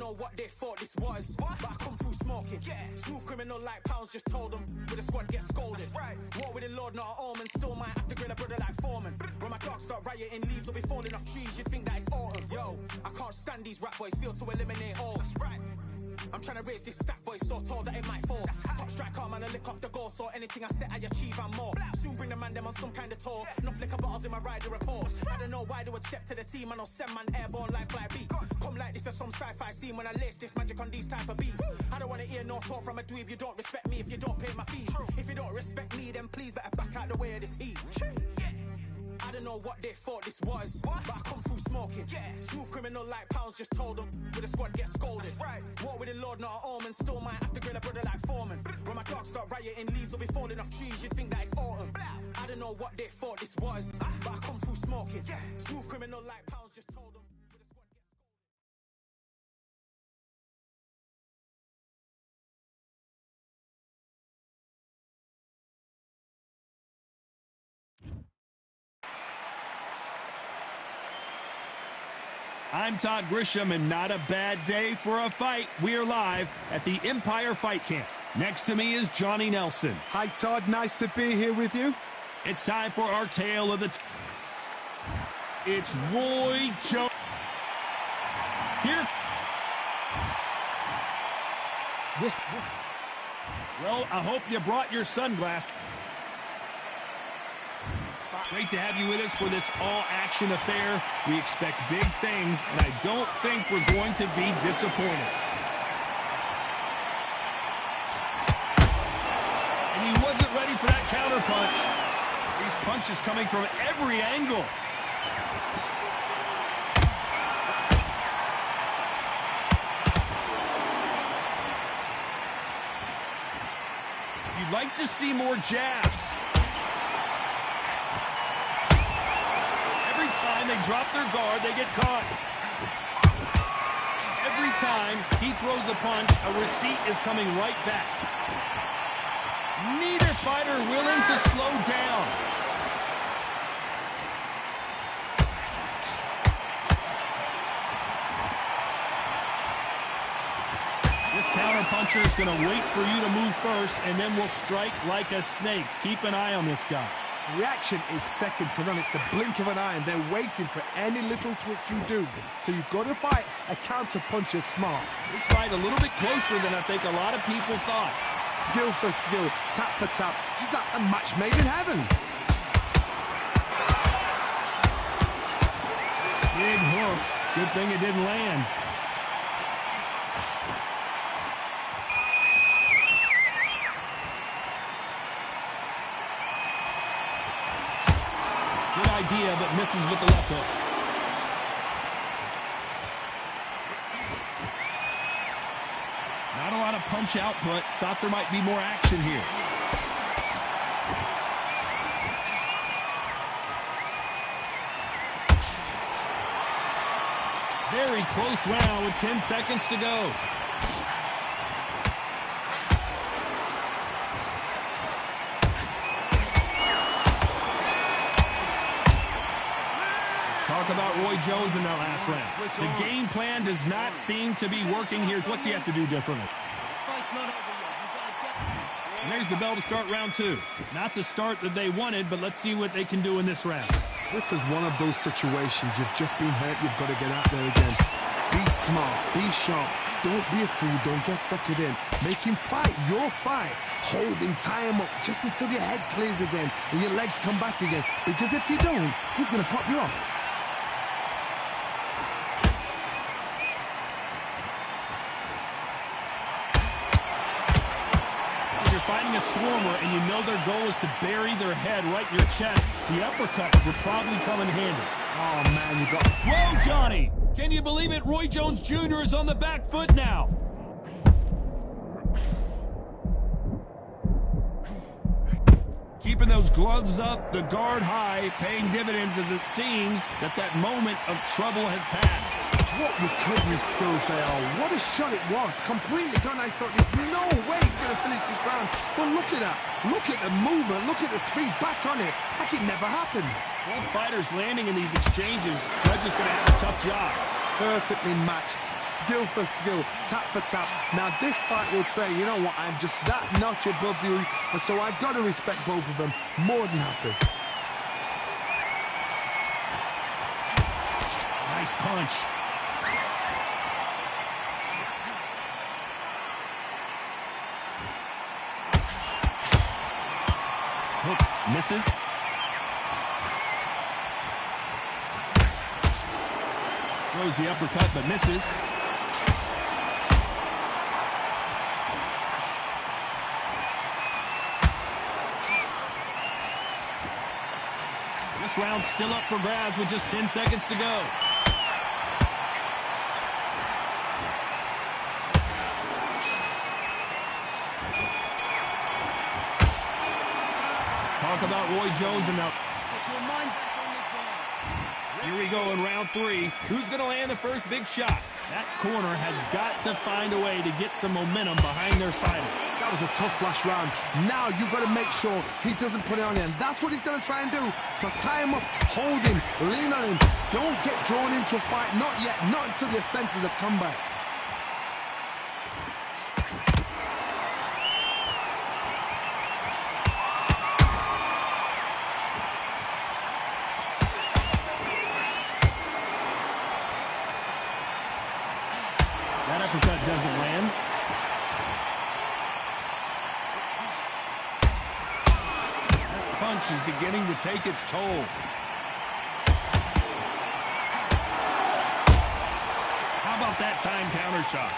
know what they thought this was, but I come through smoking. Smooth criminal like pounds, just told them. With a squad get scolded. War with the Lord, not an omen. Still might have to grill a brother like Foreman. When my dogs start rioting, leaves will be falling off trees. You'd think that it's autumn. Yo, I can't stand these rap boys, feel to eliminate all. I'm trying to raise this stack, boy, so tall that it might fall. Top striker, man, I lick off the goal, so anything I set, I achieve and more. Soon bring the man them on some kind of tour. Enough liquor bottles in my rider report. I don't know why they would step to the team, I know send man airborne like fly beat. Come like this as some sci-fi scene when I lace this magic on these type of beats. I don't want to hear no talk from a dweeb. You don't respect me if you don't pay my fees. If you don't respect me, then please better back out the way of this heat. I don't know what they thought this was, but I come through smoking. Smooth criminal like pounds, just told them. With a squad get scolded. War with the Lord, not an omen. Still might have to grill a brother like Foreman. When my dogs start rioting, leaves will be falling off trees. You'd think that it's autumn. I don't know what they thought this was, but I come through smoking. Smooth criminal like pounds, just told them. With a squad get I'm Todd Grisham, and not a bad day for a fight. We're live at the Empire Fight Camp. Next to me is Johnny Nelson. Hi, Todd. Nice to be here with you. It's time for our tale of the It's Roy Jones. Here. Well, I hope you brought your sunglasses. Great to have you with us for this all-action affair. We expect big things, and I don't think we're going to be disappointed. And he wasn't ready for that counter punch. These punches coming from every angle. You'd like to see more jabs. Every time they drop their guard, they get caught. Every time he throws a punch, a receipt is coming right back. Neither fighter willing to slow down. This counter-puncher is going to wait for you to move first, and then will strike like a snake. Keep an eye on this guy. Reaction is second to none. It's the blink of an eye, and they're waiting for any little twitch you do. So you've got to fight a counter-puncher smart. This fight a little bit closer than I think a lot of people thought. Skill for skill, tap for tap. Just like a match made in heaven. Big hook. Good thing it didn't land. Good idea, but misses with the left hook. Not a lot of punch output. Thought there might be more action here. Very close round with 10 seconds to go. Talk about Roy Jones in that last round. The game plan does not seem to be working here. What's he have to do differently? And there's the bell to start round two. Not the start that they wanted, but let's see what they can do in this round. This is one of those situations. You've just been hurt. You've got to get out there again. Be smart. Be sharp. Don't be a fool. Don't get suckered in. Make him fight your fight. Hold him, tie him up just until your head clears again and your legs come back again. Because if you don't, he's going to pop you off. Fighting a swarmer and you know their goal is to bury their head right in your chest, the uppercuts will probably come in handy. Oh, man, you got... Whoa, Johnny! Can you believe it? Roy Jones Jr. is on the back foot now. Keeping those gloves up, the guard high, paying dividends as it seems that moment of trouble has passed. What recovery skills they are. What a shot it was. Completely gone. I thought there's no way he's going to finish this round. But look at that. Look at the movement. Look at the speed. Back on it. Like it never happened. Both fighters landing in these exchanges. Judge is going to have a tough job. Perfectly matched. skill for skill, tap for tap. Now this fight will say, you know what, I'm just that notch above you, and so I've got to respect both of them more than happy. Nice punch. Hook misses. Throws the uppercut but misses. This round's still up for grabs with just 10 seconds to go. Let's talk about Roy Jones and now. Here we go in round 3. Who's going to land the first big shot? That corner has got to find a way to get some momentum behind their fighter. That was a tough last round. Now you've got to make sure he doesn't put it on you, and that's what he's going to try and do. So tie him up, hold him, lean on him. Don't get drawn into a fight. Not yet. Not until your senses have come back. That uppercut doesn't land. That punch is beginning to take its toll. How about that time counter shot?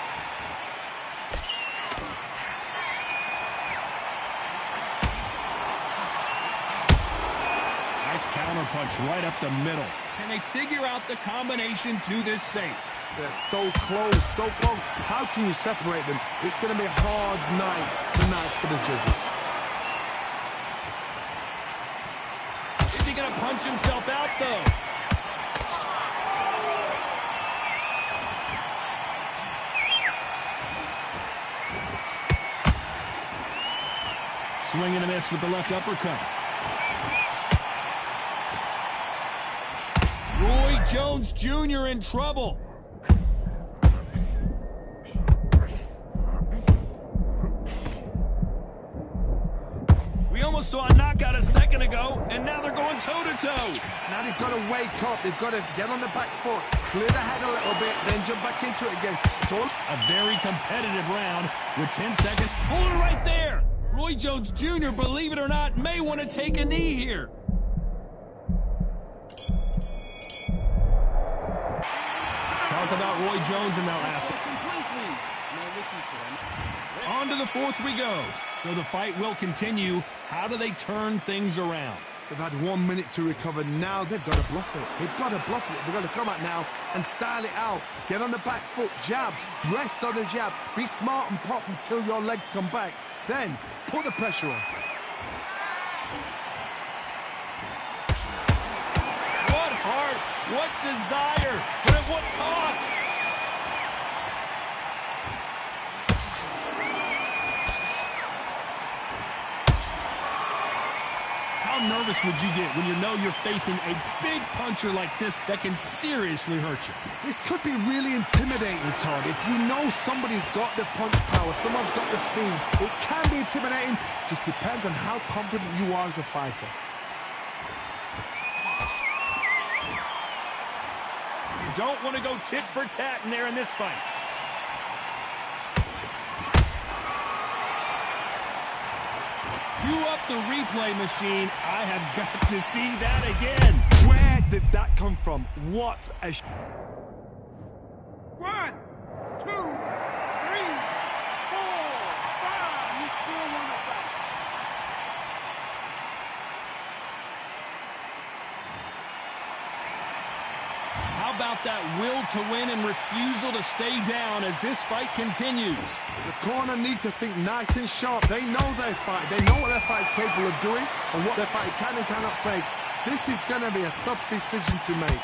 Nice counter punch right up the middle. Can they figure out the combination to this safe? They're so close, so close. How can you separate them? It's going to be a hard night tonight for the judges. Is he going to punch himself out, though? Swing and a miss with the left uppercut. Roy Jones Jr. in trouble. We almost saw a knockout a second ago, and now they're going toe-to-toe. Now they've got to wake up. They've got to get on the back foot, clear the head a little bit, then jump back into it again. So a very competitive round with 10 seconds. Hold it right there. Roy Jones Jr., believe it or not, may want to take a knee here. Let's talk about Roy Jones in that last one. On to the fourth we go. So the fight will continue. How do they turn things around? they've had 1 minute to recover. Now they've got to bluff it. They've got to bluff it. They've got to come out now and style it out. Get on the back foot, jab, rest on the jab. Be smart and pop until your legs come back. Then put the pressure on. What heart, what desire, but at what cost? How nervous would you get when you know you're facing a big puncher like this that can seriously hurt you? This could be really intimidating, Todd. If you know somebody's got the punch power, someone's got the speed, it can be intimidating. It just depends on how confident you are as a fighter. You don't want to go tit for tat in there in this fight. You up the replay machine. I have got to see that again. Where did that come from? What a... 1, 2, 3, 4, 5. You still want to fight. How about that will to win and refusal to stay down as this fight continues? The corner need to think nice and sharp. They know their fight. They know what their fight is capable of doing and what their fight can and cannot take. This is going to be a tough decision to make.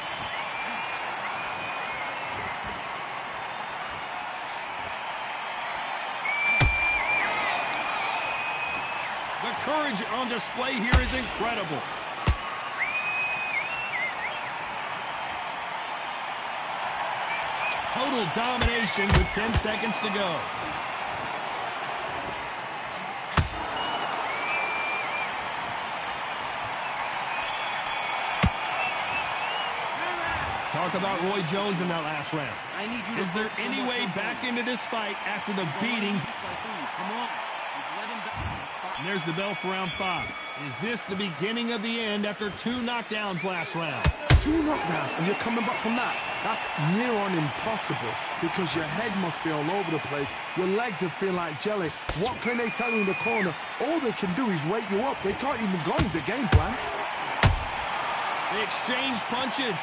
The courage on display here is incredible. total domination with 10 seconds to go. Talk about Roy Jones in that last round. Is there any way back into this fight after the beating? And there's the bell for round 5. Is this the beginning of the end after 2 knockdowns last round? 2 knockdowns, and you're coming back from that? That's near on impossible, because your head must be all over the place. Your legs will feel like jelly. What can they tell you in the corner? All they can do is wake you up. They can't even go into game plan. They exchange punches.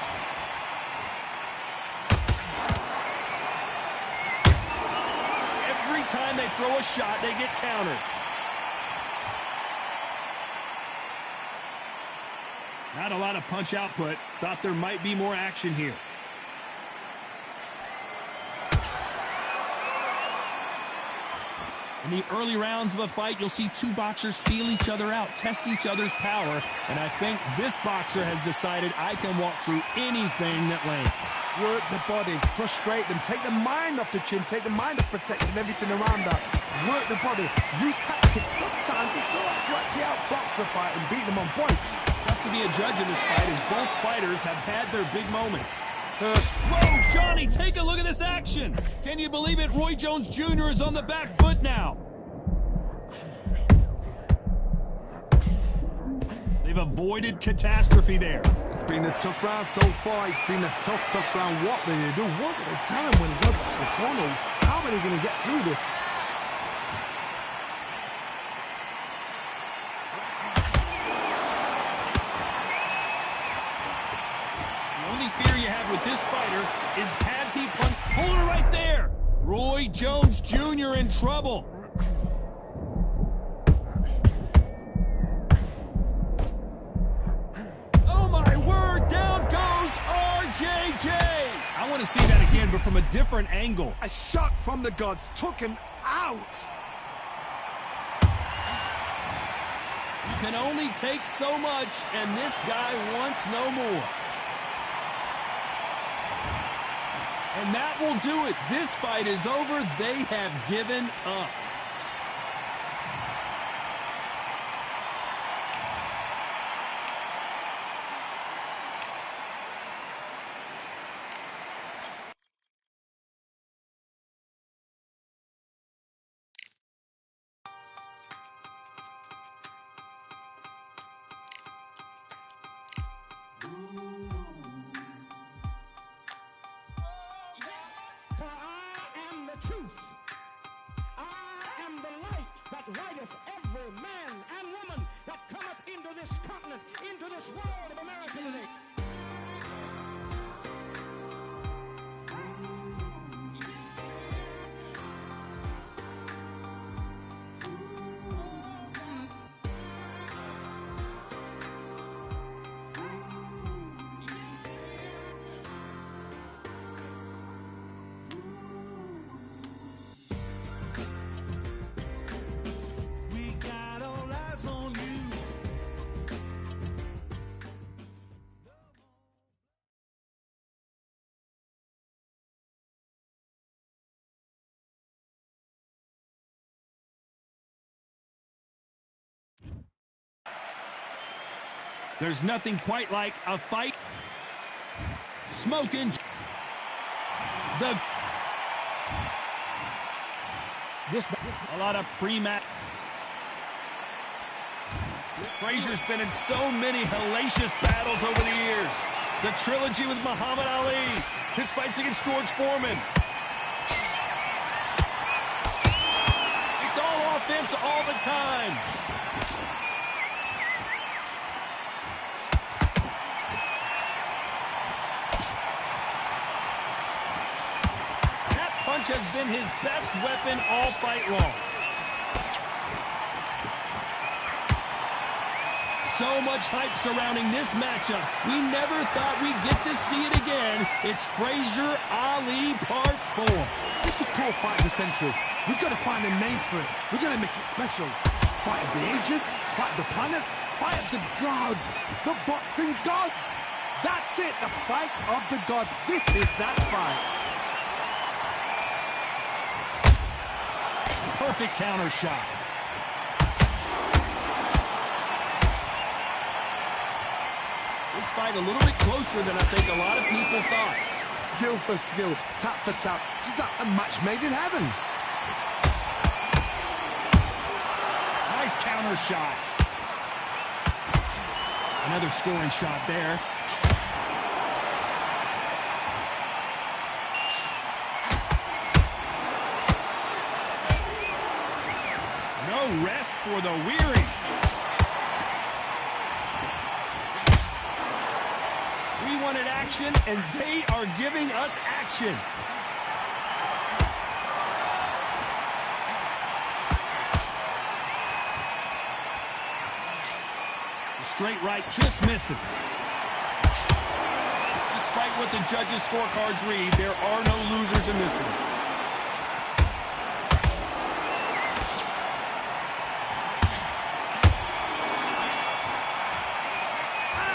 Every time they throw a shot, they get countered. Not a lot of punch output. Thought there might be more action here. In the early rounds of a fight, you'll see 2 boxers feel each other out, test each other's power, and I think this boxer has decided I can walk through anything that lands. Work the body, frustrate them, take the mind off the chin, take the mind off protecting everything around that. Work the body, use tactics sometimes to so to actually outbox a fight and beat them on points. Tough to be a judge in this fight as both fighters have had their big moments. Whoa, Johnny, take a look at this action. Can you believe it? Roy Jones Jr. is on the back foot now. They've avoided catastrophe there. It's been a tough round so far. It's been a tough round. What do they do? What do they tell him when he goes to the corner? How are they going to get through this? The only fear you have with this fighter is has he punched? Hold it right there. Roy Jones Jr. in trouble. Oh my word, down goes RJJ. I want to see that again, but from a different angle. A shot from the gods took him out. You can only take so much, and this guy wants no more. And that will do it. This fight is over. They have given up. For I am the truth. I am the light that lighteth every man and woman that cometh into this continent, into this world of America today. There's nothing quite like a fight. Smoking. A lot of pre-match. Frazier's been in so many hellacious battles over the years. The trilogy with Muhammad Ali. His fights against George Foreman. It's all offense all the time. Punch has been his best weapon all fight long. So much hype surrounding this matchup. We never thought we'd get to see it again. It's Frazier Ali Part 4. This is called Fight of the Century. We've got to find a name for it. We've got to make it special. Fight of the ages, fight of the planets, fight of the gods. The boxing gods. That's it, the fight of the gods. This is that fight. Perfect counter shot. This fight a little bit closer than I think a lot of people thought. Skill for skill, tap for tap. Just like a match made in heaven. Nice counter shot. Another scoring shot there. No rest for the weary. We wanted action, and they are giving us action. The straight right just misses. Despite what the judges' scorecards read, there are no losers in this one.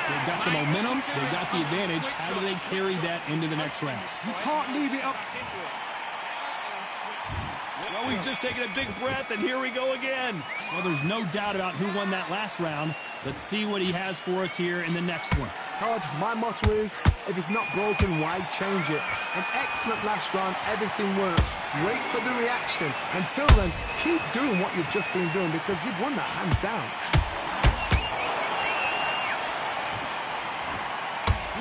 They've got the momentum, they've got the advantage. How do they carry that into the next round? You can't leave it up. Well, we've just taken a big breath, and here we go again. Well, there's no doubt about who won that last round. Let's see what he has for us here in the next one. Todd, my motto is, if it's not broken, why change it? An excellent last round, everything works. Wait for the reaction. Until then, keep doing what you've just been doing because you've won that hands down.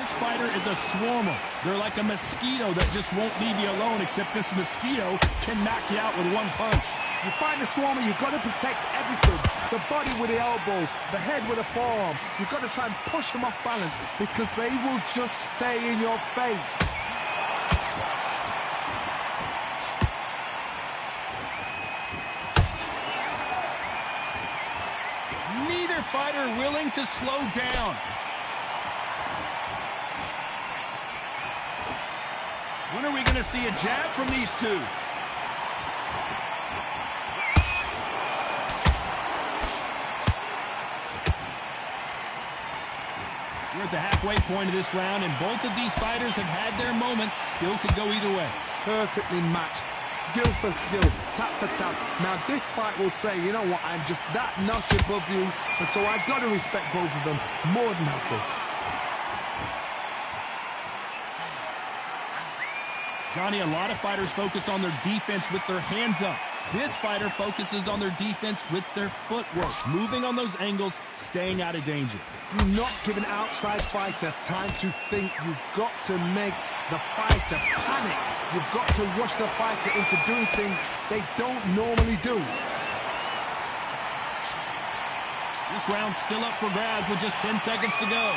This fighter is a swarmer. They're like a mosquito that just won't leave you alone, except this mosquito can knock you out with one punch. You fight the swarmer, you've got to protect everything. The body with the elbows, the head with the forearm. You've got to try and push them off balance because they will just stay in your face. Neither fighter willing to slow down. When are we going to see a jab from these two? We're at the halfway point of this round, and both of these fighters have had their moments. Still could go either way. Perfectly matched. Skill for skill, tap for tap. Now this fight will say, you know what, I'm just that notch above you, and so I've got to respect both of them more than happy. Johnny, a lot of fighters focus on their defense with their hands up. This fighter focuses on their defense with their footwork, moving on those angles, staying out of danger. Do not give an outside fighter time to think. You've got to make the fighter panic. You've got to rush the fighter into doing things they don't normally do. This round's still up for grabs with just 10 seconds to go.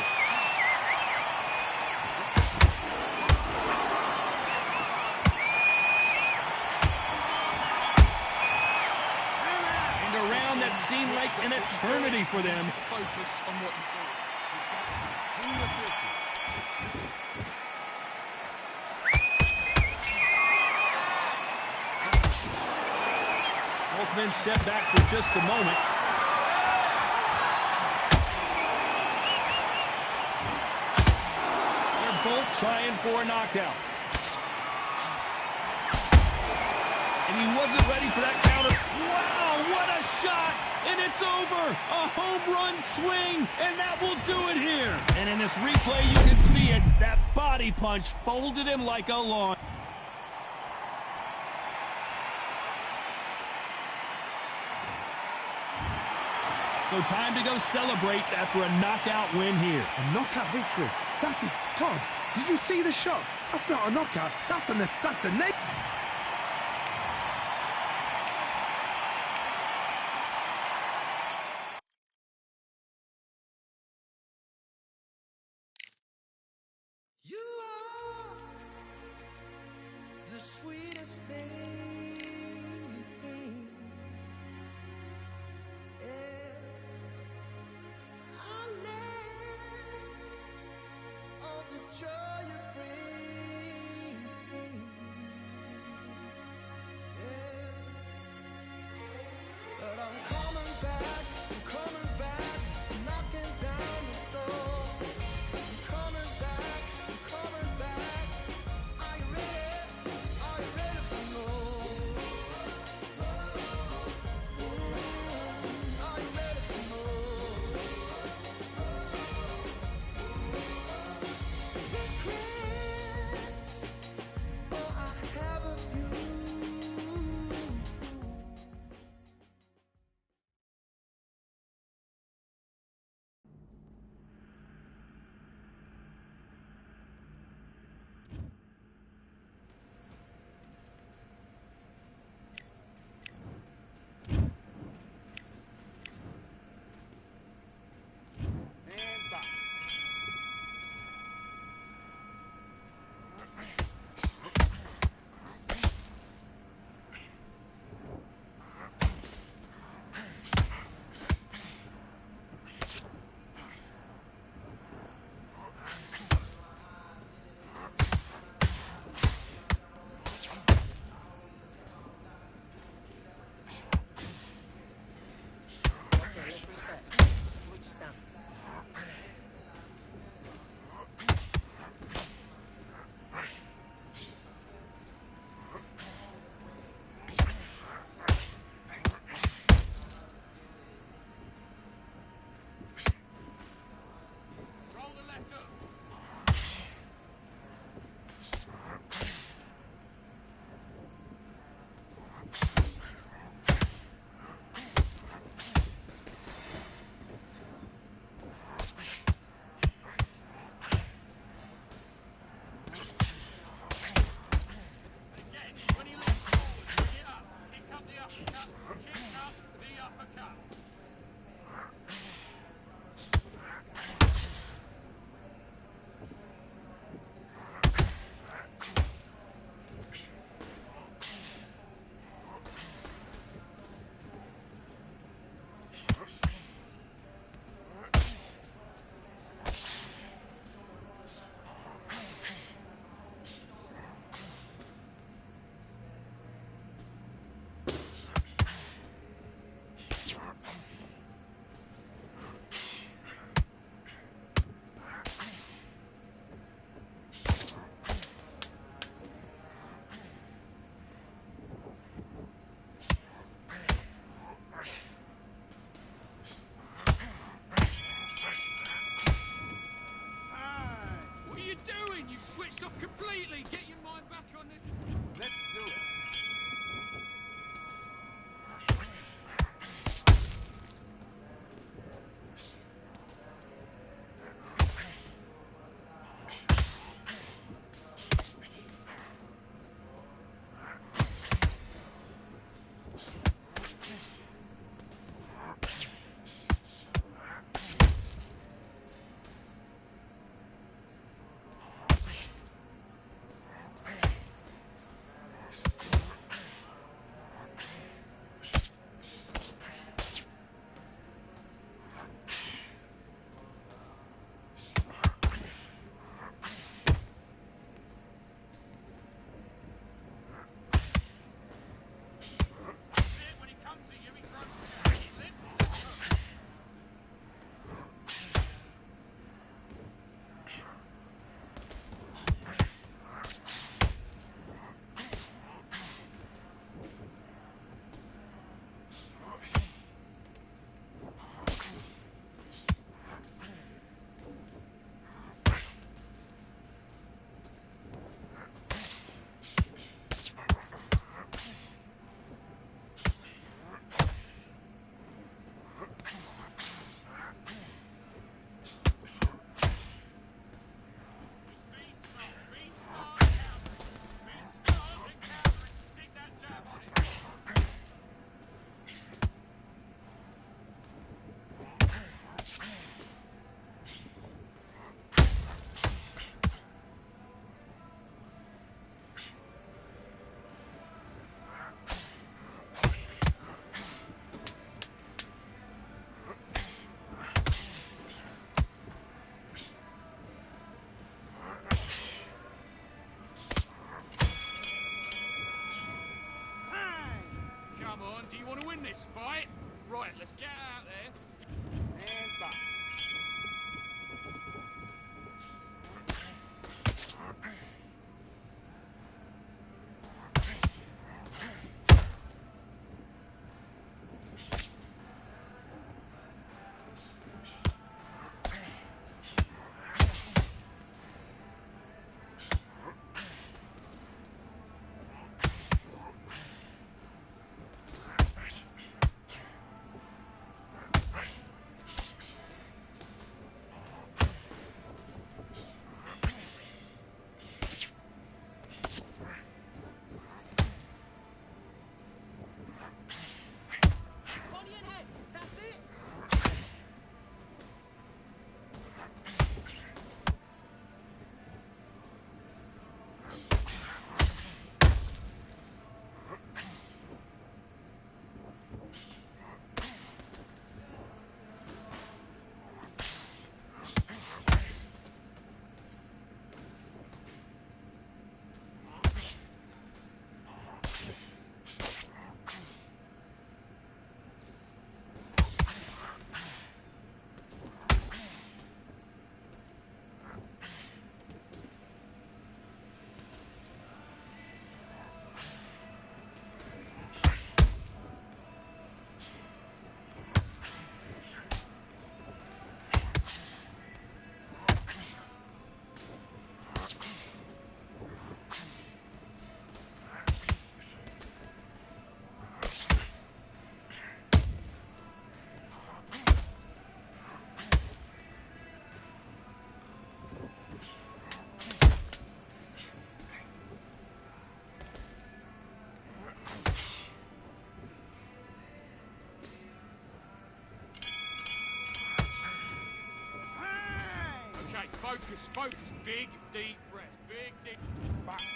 That seemed like an eternity for them. Focus on what you Both men step back for just a moment. They're both trying for a knockout. And he wasn't ready for that counter. Wow, what a shot! And it's over! A home run swing, and that will do it here. And in this replay, you can see it. That body punch folded him like a lawn. So time to go celebrate after a knockout win here. A knockout victory. That is, Todd, did you see the shot? That's not a knockout, that's an assassination. You are the sweetest thing. Yeah. I live all the joy you bring. want to win this fight? Right, let's get out there. And box. Focus, focus. Big, deep breaths. Big, deep... Box.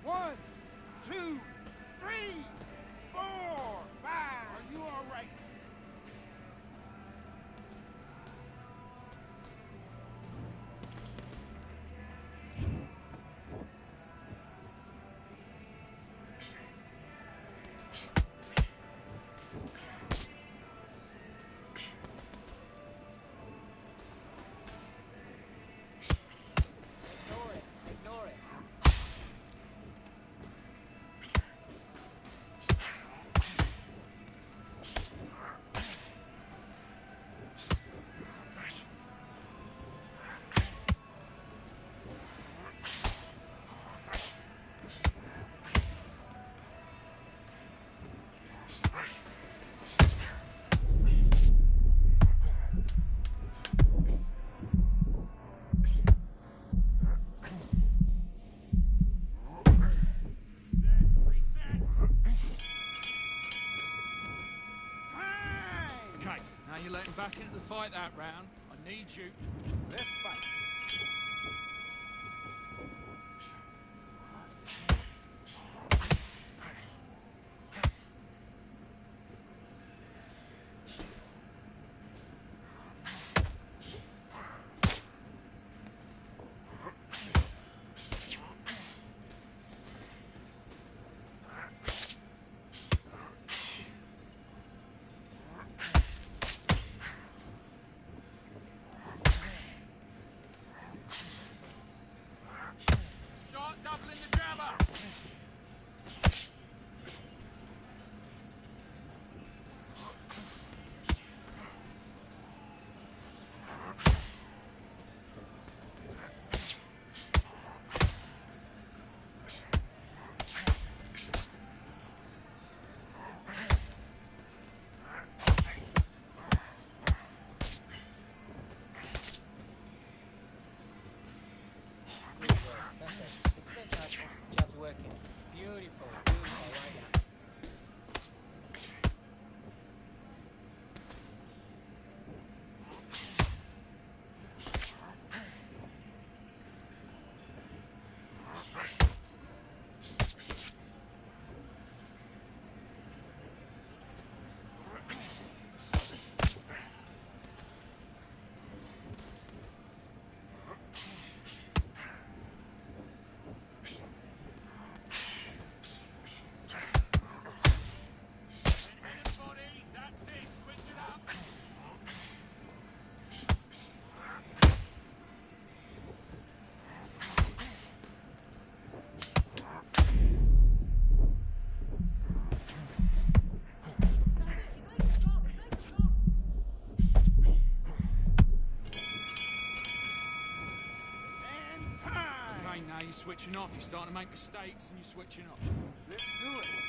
One, two, three, four, five. Are you all right? Ignore it. Ignore it. Okay, now you're letting back into the fight that round. I need you. Let's fight. starting to make mistakes and you're switching off. Let's do it.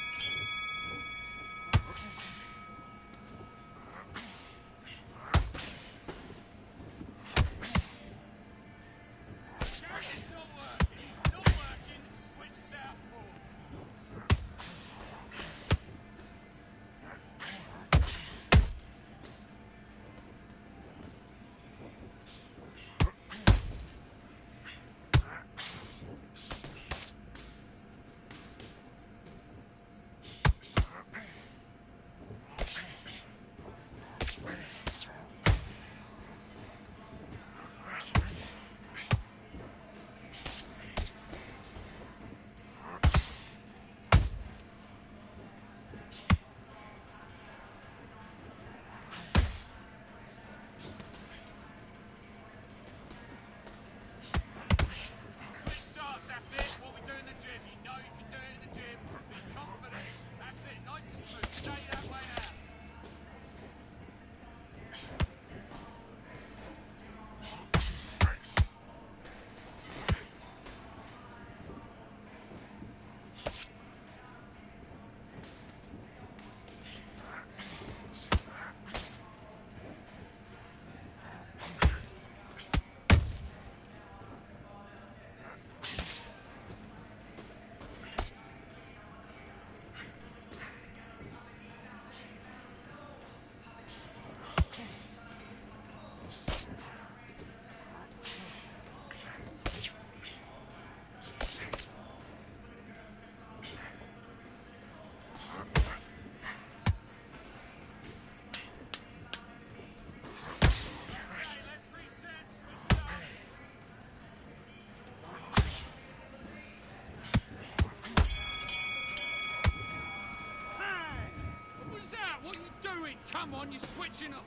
Come on, you're switching off.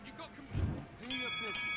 You've got... Do your business.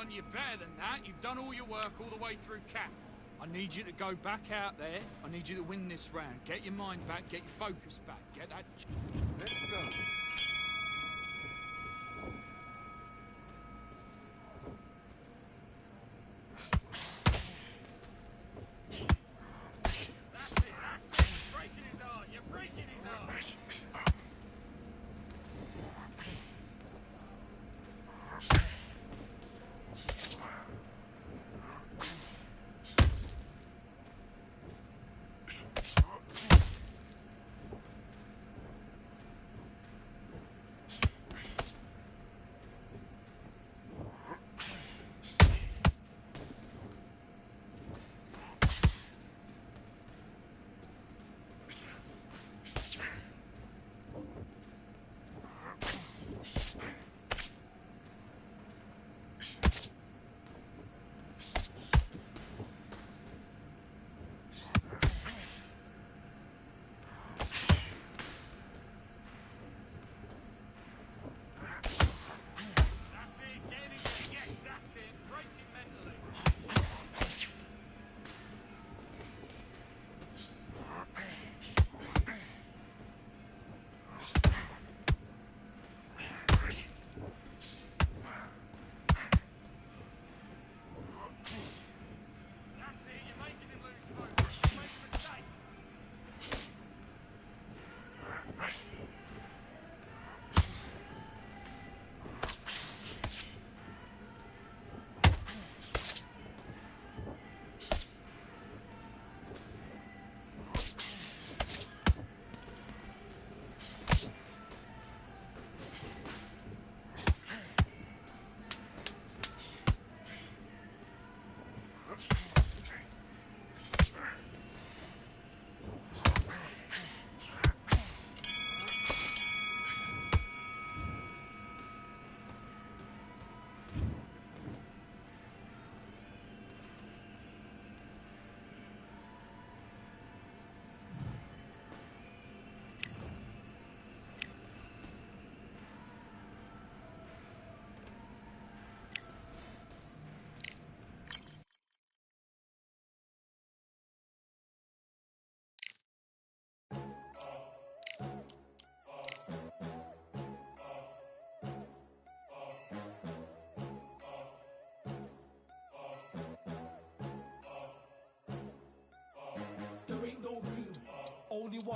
You're better than that. You've done all your work all the way through Cap. I need you to go back out there. I need you to win this round. Get your mind back, get your focus back. Get that... Let's go.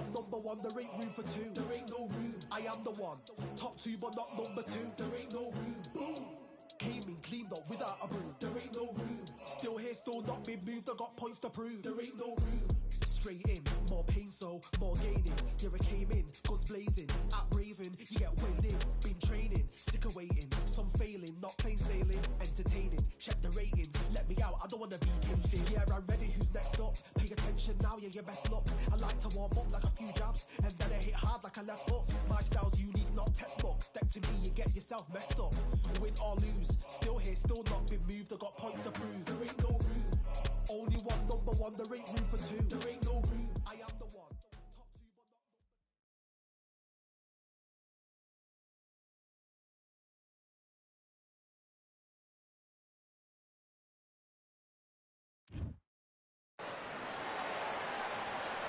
want number one, there ain't room for two. There ain't no room. I am the one. Top two, but not number two. There ain't no room. Boom. Came in, cleaned up without a broom. There ain't no room. Still here, still not been moved. I got points to prove. There ain't no room. Straight in, more pain, so more gaining. Yeah, I came in, guns blazing, at Raven, you get weighed in. Been training, sick of waiting, some failing, not plain sailing, entertaining. Check the ratings, let me out, I don't wanna be caged in. Yeah, I'm ready, who's next up? Pay attention now, yeah, your best luck. I like to warm up like a few jabs, and then I hit hard like a left hook. My style's unique, not textbook. Step to me, you get yourself messed up. Win or lose, still here, still not been moved. I got points to prove. There ain't no room. Only one number one, there ain't room for two. There ain't no room. I am the one. Top two, but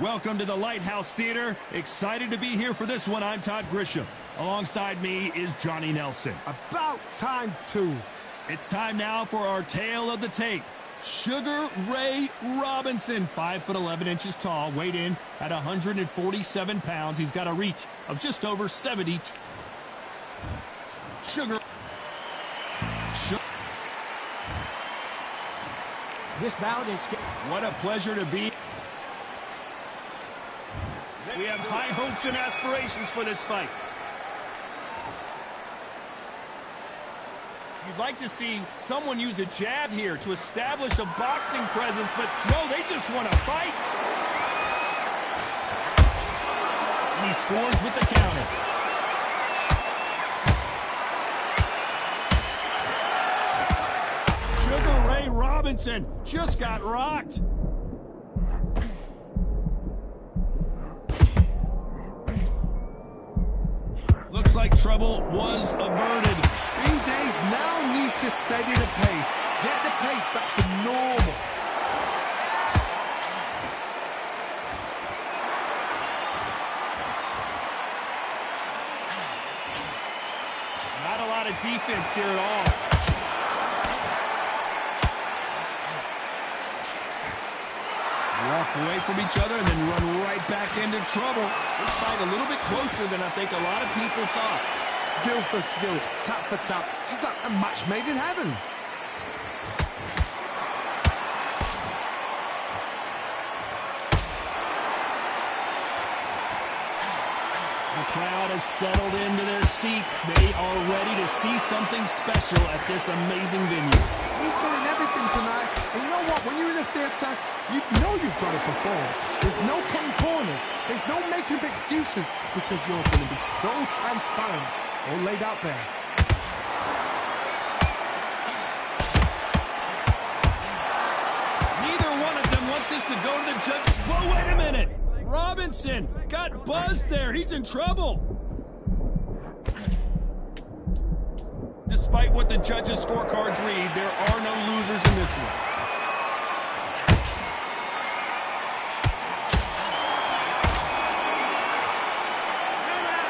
not. Welcome to the Lighthouse Theater. Excited to be here for this one. I'm Todd Grisham. Alongside me is Johnny Nelson. About time too. It's time now for our tale of the tape. Sugar Ray Robinson, 5'11" tall, weighed in at 147 pounds. He's got a reach of just over 70. Sugar. This bout is... What a pleasure to be. We have high hopes and aspirations for this fight. You'd like to see someone use a jab here to establish a boxing presence, but no, they just want to fight. And he scores with the counter. Sugar Ray Robinson just got rocked. Looks like trouble was averted. B-Days now needs to steady the pace. Get the pace back to normal. Not a lot of defense here at all. Walk away from each other and then run right back into trouble. This fight a little bit closer than I think a lot of people thought. Skill for skill, tap for tap. Just like a match made in heaven. The crowd has settled into their seats. They are ready to see something special at this amazing venue. We're feeling everything tonight. And you know what? When you're in a theatre, you know you've got to perform. There's no cutting corners. There's no making up excuses because you're going to be so transparent, all laid out there. Neither one of them wants this to go to the judge. Whoa, wait a minute. Robinson got buzzed there. He's in trouble. Despite what the judges' scorecards read, there are no losers in this one.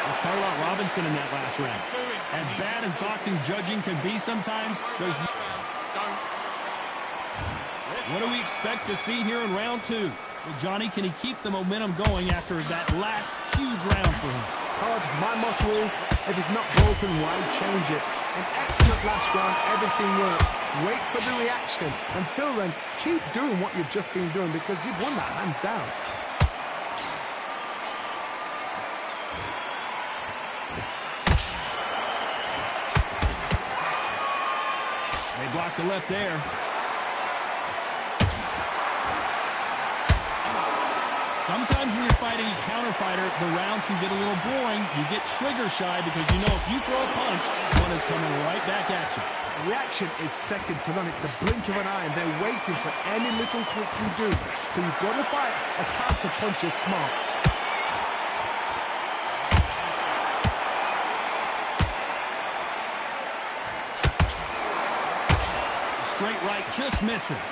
Let's talk about Robinson in that last round. As bad as boxing judging can be sometimes, there's... What do we expect to see here in round two? Well, Johnny, can he keep the momentum going after that last huge round for him? Todd, my motto is, if it's not broken, why change it? An excellent last round, everything worked. Wait for the reaction. Until then, keep doing what you've just been doing because you've won that hands down. They blocked the left there. Sometimes when you're fighting a counter fighter, the rounds can get a little boring. You get trigger shy because you know if you throw a punch, one is coming right back at you. Reaction is second to none. It's the blink of an eye, and they're waiting for any little twitch you do. So you've got to fight a counter punch is smart. Straight right just misses.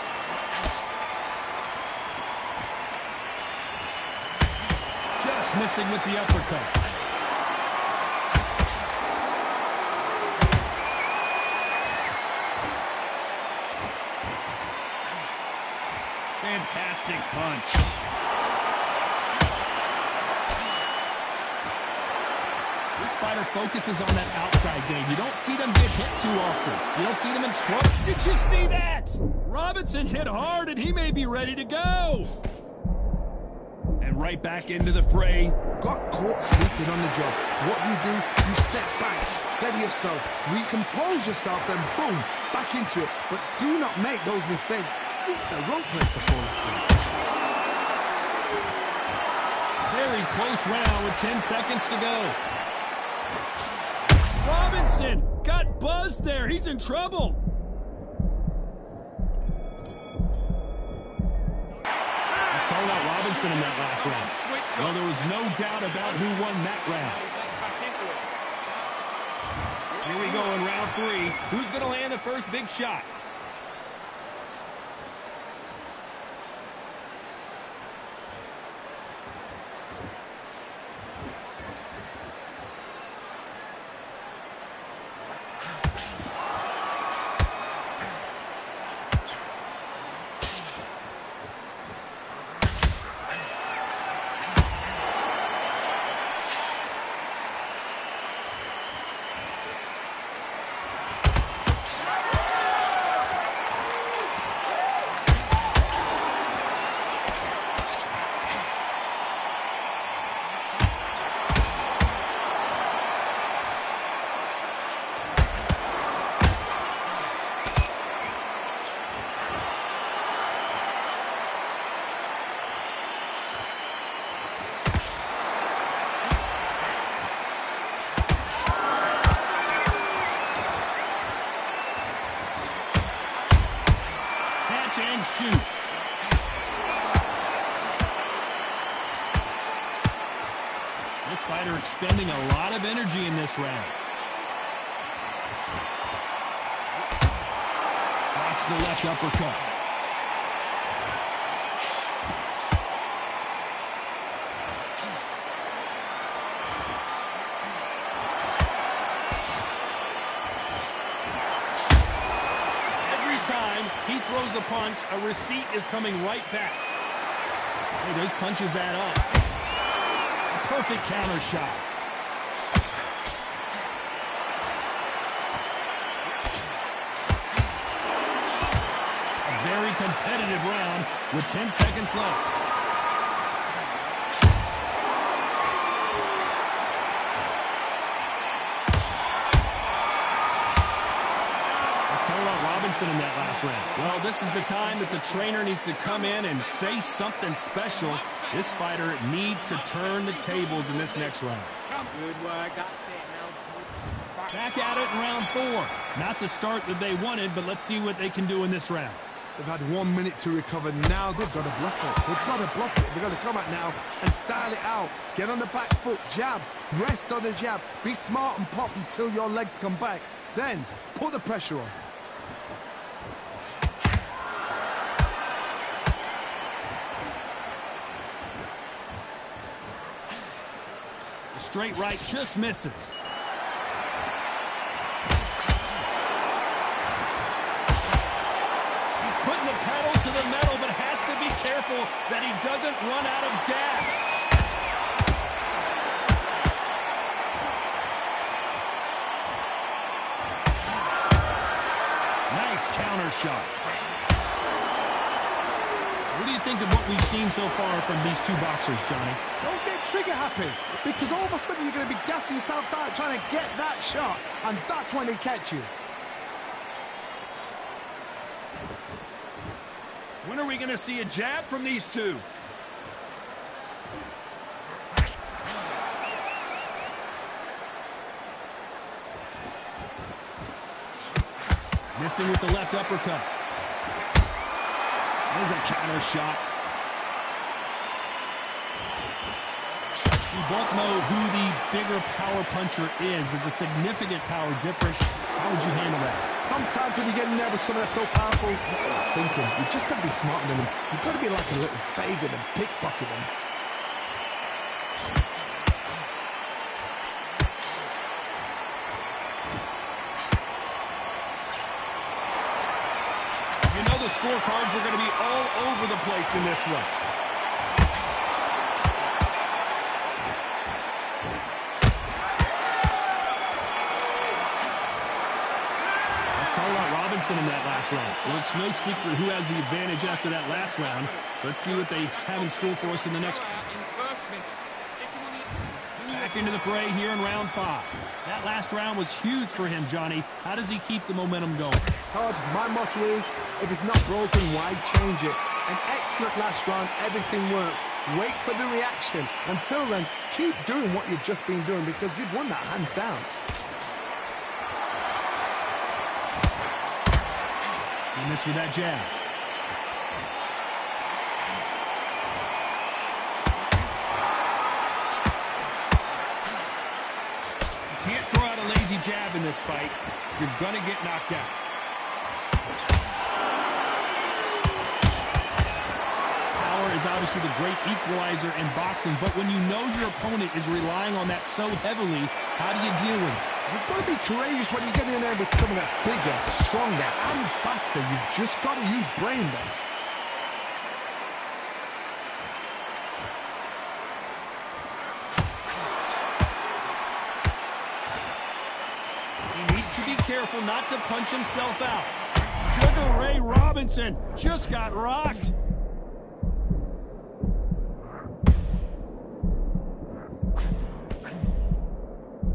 Just missing with the uppercut. Fantastic punch. fighter focuses on that outside game. You don't see them get hit too often. You don't see them in trouble. Did you see that? Robinson hit hard, and he may be ready to go. And right back into the fray. Got caught sleeping on the job. What do? You step back, steady yourself, recompose yourself, then boom, back into it. But do not make those mistakes. This is the wrong place to fall asleep. Very close round with 10 seconds to go. Robinson got buzzed there. He's in trouble. Let's talk about Robinson in that last round. Well, there was no doubt about who won that round. Here we go in round 3. Who's going to land the first big shot? And shoot. This fighter expending a lot of energy in this round. Blocks the left uppercut. He throws a punch, a receipt is coming right back. Hey, those punches add up. A perfect counter shot. A very competitive round with 10 seconds left. Robinson in that last round. Well, this is the time that the trainer needs to come in and say something special. This fighter needs to turn the tables in this next round. Good work. That's it now. Back at it in round 4. Not the start that they wanted, but let's see what they can do in this round. They've had 1 minute to recover. Now they've got to bluff it. They've got to bluff it. They've got to come out now and style it out. Get on the back foot, jab, rest on the jab. Be smart and pop until your legs come back. Then put the pressure on. Straight right just misses. He's putting the pedal to the metal, but has to be careful that he doesn't run out of gas. Nice counter shot. What do you think of what we've seen so far from these two boxers, Johnny? Don't get trigger happy, because all of a sudden you're going to be gassing yourself out trying to get that shot, and that's when they catch you. When are we going to see a jab from these two? Missing with the left uppercut. There's a counter shot. We both know who the bigger power puncher is. There's a significant power difference. How would you handle that? Sometimes when you get in there with something that's so powerful, thinking, you've just got to be smarter than them. You've got to be like a little Fagan and pickpocket them. You know the scorecards are going to be all over the place in this one. Robinson in that last round. Well, it's no secret who has the advantage after that last round. Let's see what they have in store for us in the next. Back into the fray here in round 5. That last round was huge for him, Johnny. How does he keep the momentum going? Todd, my motto is, if it's not broken, why change it? An excellent last round, everything works. Wait for the reaction. Until then, keep doing what you've just been doing because you've won that hands down. He missed with that jab. You can't throw out a lazy jab in this fight. You're going to get knocked out. Power is obviously the great equalizer in boxing, but when you know your opponent is relying on that so heavily, how do you deal with it? You've got to be courageous when you get in there with someone that's bigger, stronger, and faster. You've just got to use brain there. He needs to be careful not to punch himself out. Sugar Ray Robinson just got rocked.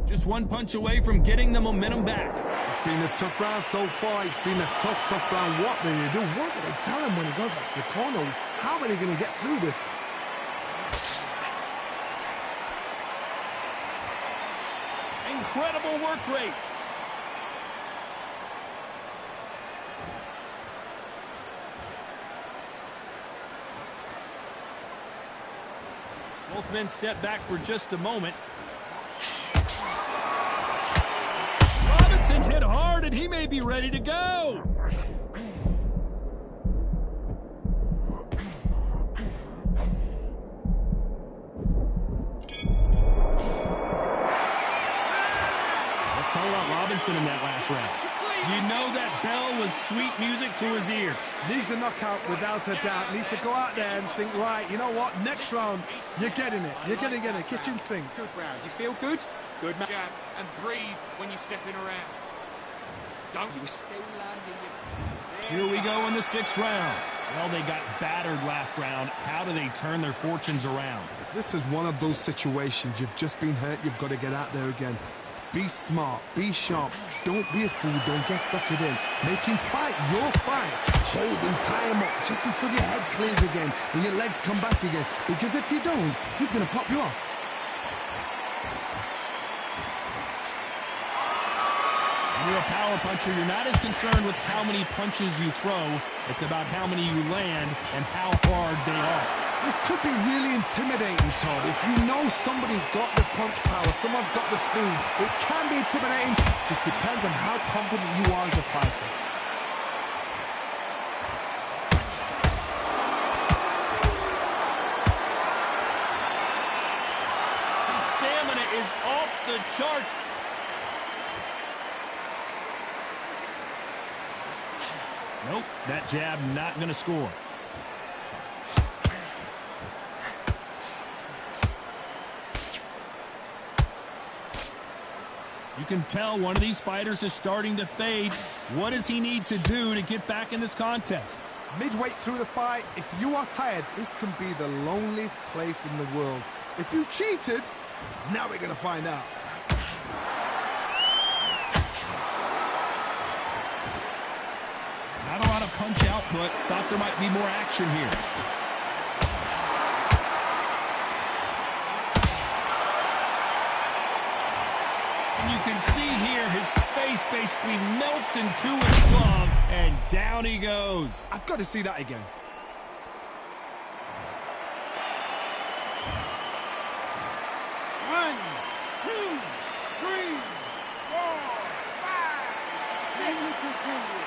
Just one punch away from getting the momentum back. It's been a tough round so far. It's been a tough round. What do they do? What do they tell him when he goes back to the corner? How are they going to get through this? Incredible work rate. Both men step back for just a moment. Robinson hit hard, and he may be ready to go. Let's talk about Robinson in that last round. You know that bell was sweet music to his ears. Needs a knockout without a doubt. Needs to go out there and think, right, you know what? Next round, you're getting it. You're going to get a kitchen sink. Good round. You feel good? Good man. Jab and breathe when you're stepping around. Don't you stay landing. Here we go in the 6th round. Well, they got battered last round. How do they turn their fortunes around? This is one of those situations. You've just been hurt. You've got to get out there again. Be smart. Be sharp. Don't be a fool. Don't get suckered in. Make him fight your fight. Hold him, tie him up, just until your head clears again and your legs come back again. Because if you don't, he's going to pop you off. When you're a power puncher, you're not as concerned with how many punches you throw. It's about how many you land and how hard they are. This could be really intimidating, Todd. If you know somebody's got the punch power, someone's got the speed, it can be intimidating. Just depends on how confident you are as a fighter. His stamina is off the charts. Nope, that jab not going to score. You can tell one of these fighters is starting to fade. What does he need to do to get back in this contest? Midway through the fight, if you are tired, this can be the loneliest place in the world. If you cheated, now we're going to find out. Not a lot of punch output. Thought there might be more action here. And you can see here his face basically melts into his glove, and down he goes. I've got to see that again. One, two, three, 4, 5, 6. You continue.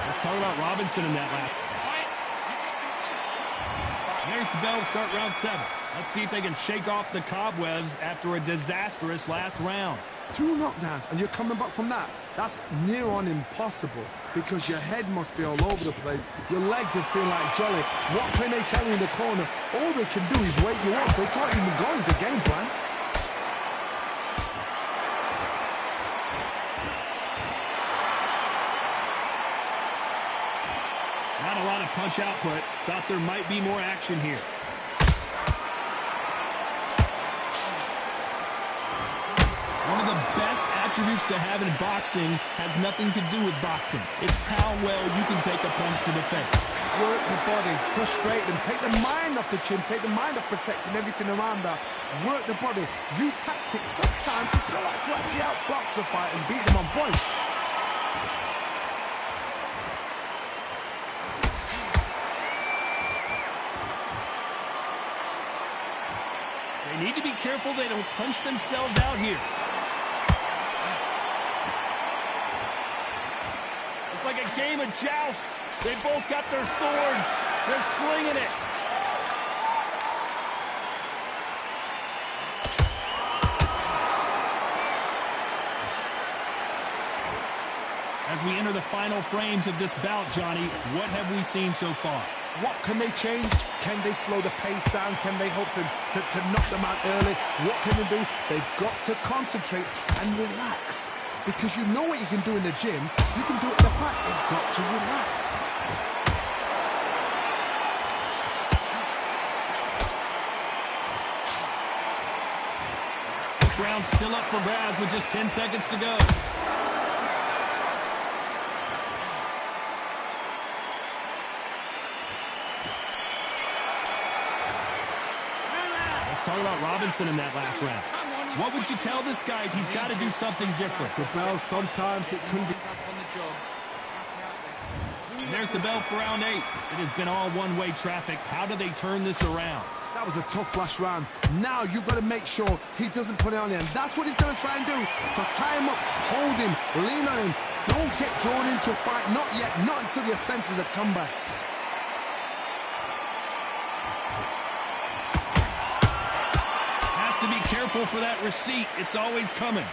Let's talk about Robinson in that lap. There's the bell to start round 7. Let's see if they can shake off the cobwebs after a disastrous last round. 2 knockdowns, and you're coming back from that. That's near on impossible, because your head must be all over the place. Your legs would feel like jolly. What can they tell you in the corner? All they can do is wake you up. They can't even go into game plan. Not a lot of punch output. Thought there might be more action here. One of the best attributes to have in boxing has nothing to do with boxing. It's how well you can take a punch to the face. Work the body, frustrate them, take the mind off the chin, take the mind off protecting everything around that. Work the body, use tactics sometimes to sort of to actually outbox a fight and beat them on points. They need to be careful they don't punch themselves out here. It's like a game of joust. They both got their swords. They're slinging it. As we enter the final frames of this bout, Johnny, what have we seen so far? What can they change? Can they slow the pace down? Can they hope to knock them out early? What can they do? They've got to concentrate and relax. Because you know what you can do in the gym, you can do it in the fight. You've got to relax. This round's still up for grabs with just 10 seconds to go. Let's talk about Robinson in that last round. What would you tell this guy? He's got to do something different. The bell, sometimes it can be... And there's the bell for round 8. It has been all one-way traffic. How do they turn this around? That was a tough last round. Now you've got to make sure he doesn't put it on him. That's what he's going to try and do. So tie him up, hold him, lean on him. Don't get drawn into a fight. Not yet. Not until your senses have come back. Has to be careful for that receipt. It's always coming.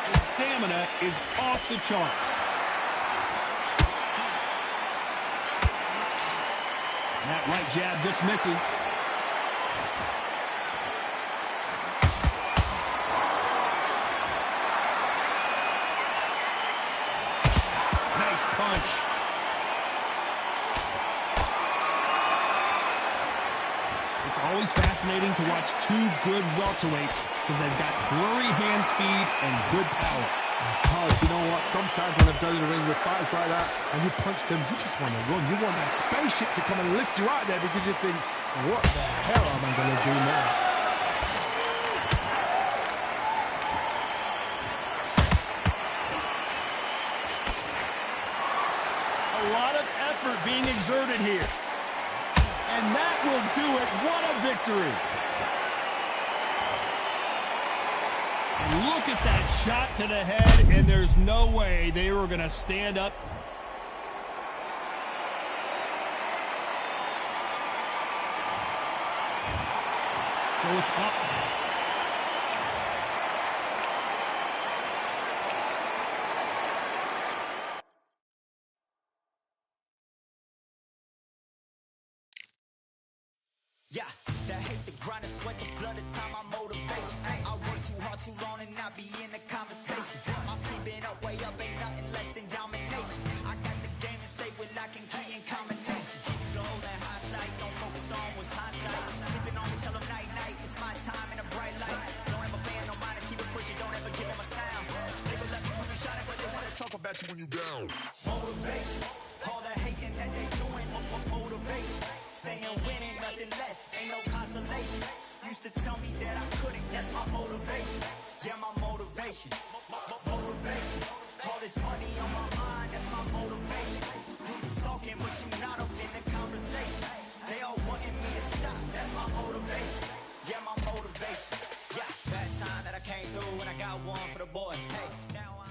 His stamina is off the charts. That right jab just misses. Nice punch. It's always fascinating to watch two good welterweights because they've got blurry hand speed and good power. Todd, you know what? Sometimes when I've done in the ring with fighters like that, and you punch them, you just want to run. You want that spaceship to come and lift you out there because you think, what the hell am I going to do now? A lot of effort being exerted here. And that will do it. What a victory. Look at that shot to the head, and there's no way they were going to stand up. So it's up. Yeah, that hate the grind, the sweat, the blood, the time, my motivation. I work too hard, too long, and not be in the conversation. My team been up, way up, ain't nothing less than domination. I got the game to save with lock and key and combination. Keep the goal and high sight, don't focus on what's hindsight. Sleeping on me, tell them night, night, it's my time in a bright light. Don't ever band no mind and keep it pushing, don't ever give them a sound. Nigga love you when you shining, but they wanna talk about you when you down. Motivation, all the hating that they doing, motivation. Staying winning, nothing less, ain't no consolation. Used to tell me that I couldn't, that's my motivation. Yeah, my motivation, motivation. All this money on my mind, that's my motivation. You be talking, but you not up in the conversation. They all wanting me to stop, that's my motivation. Yeah, my motivation. Yeah, bad time that I came through and I got one for the boy. Hey, now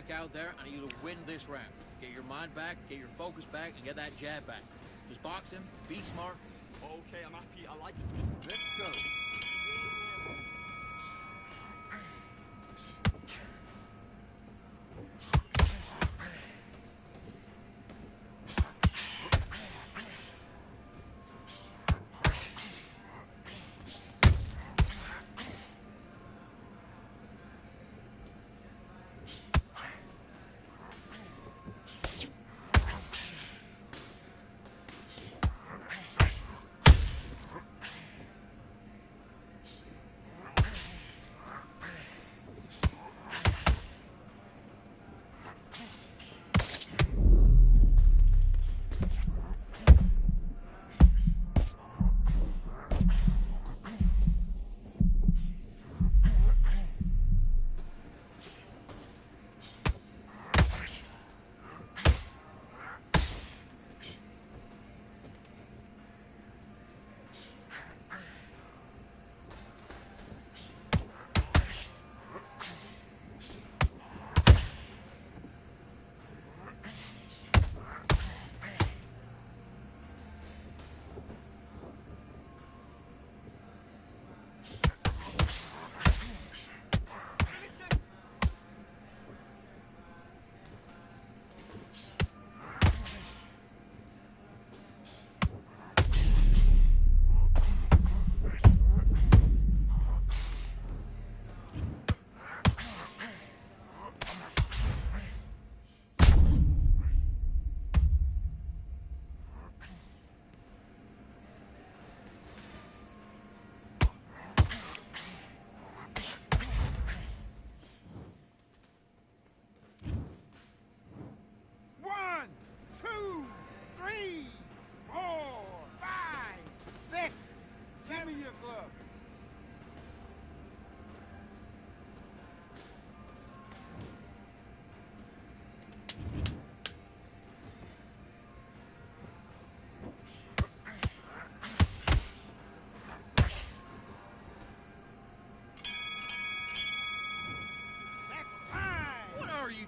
back out there. I need you to win this round. Get your mind back, get your focus back, and get that jab back. Just box him, be smart. Okay, I'm happy. I like it. Let's go.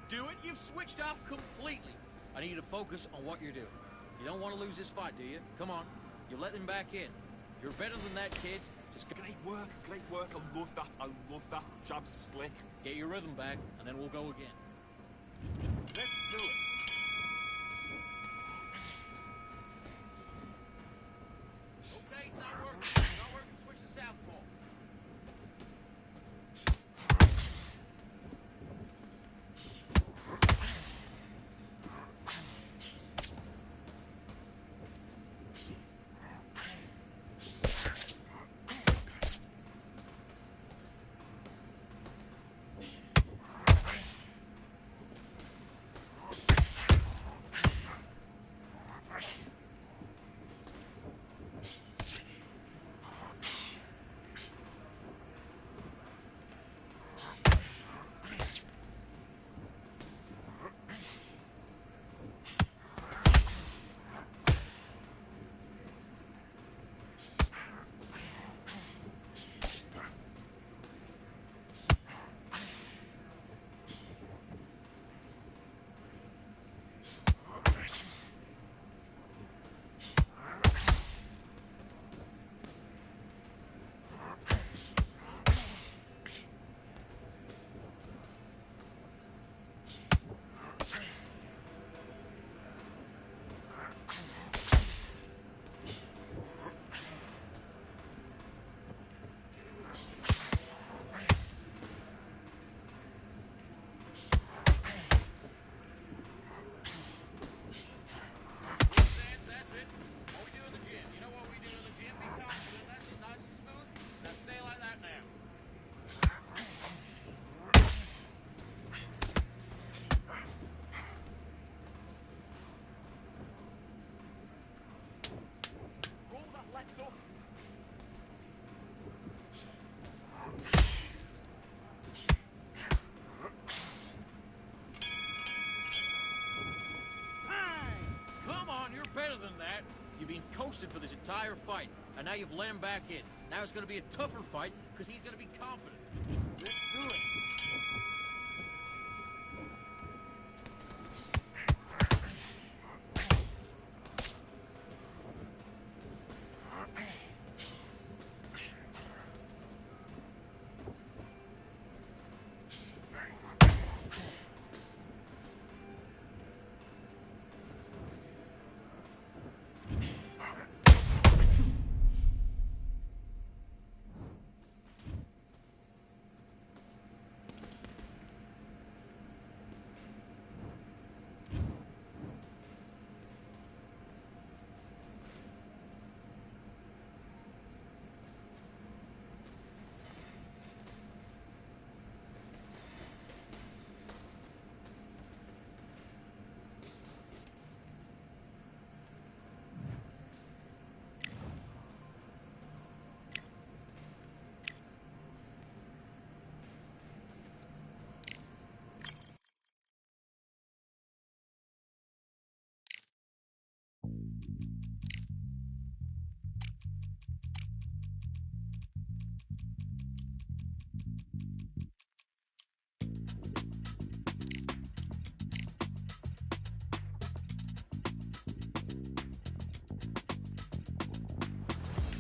Do it. You've switched off completely. I need you to focus on what you're doing. You don't want to lose this fight, do you? Come on. You let him back in. You're better than that, kid. Just Great work, great work. I love that. I love that. Jab slick. get your rhythm back, and then we'll go again. Let's do it. Okay, it's not working. It's not working. Switch to southpaw. Better than that. You've been coasted for this entire fight, and now you've let him back in. Now it's going to be a tougher fight because he's going to be confident. Let's do it.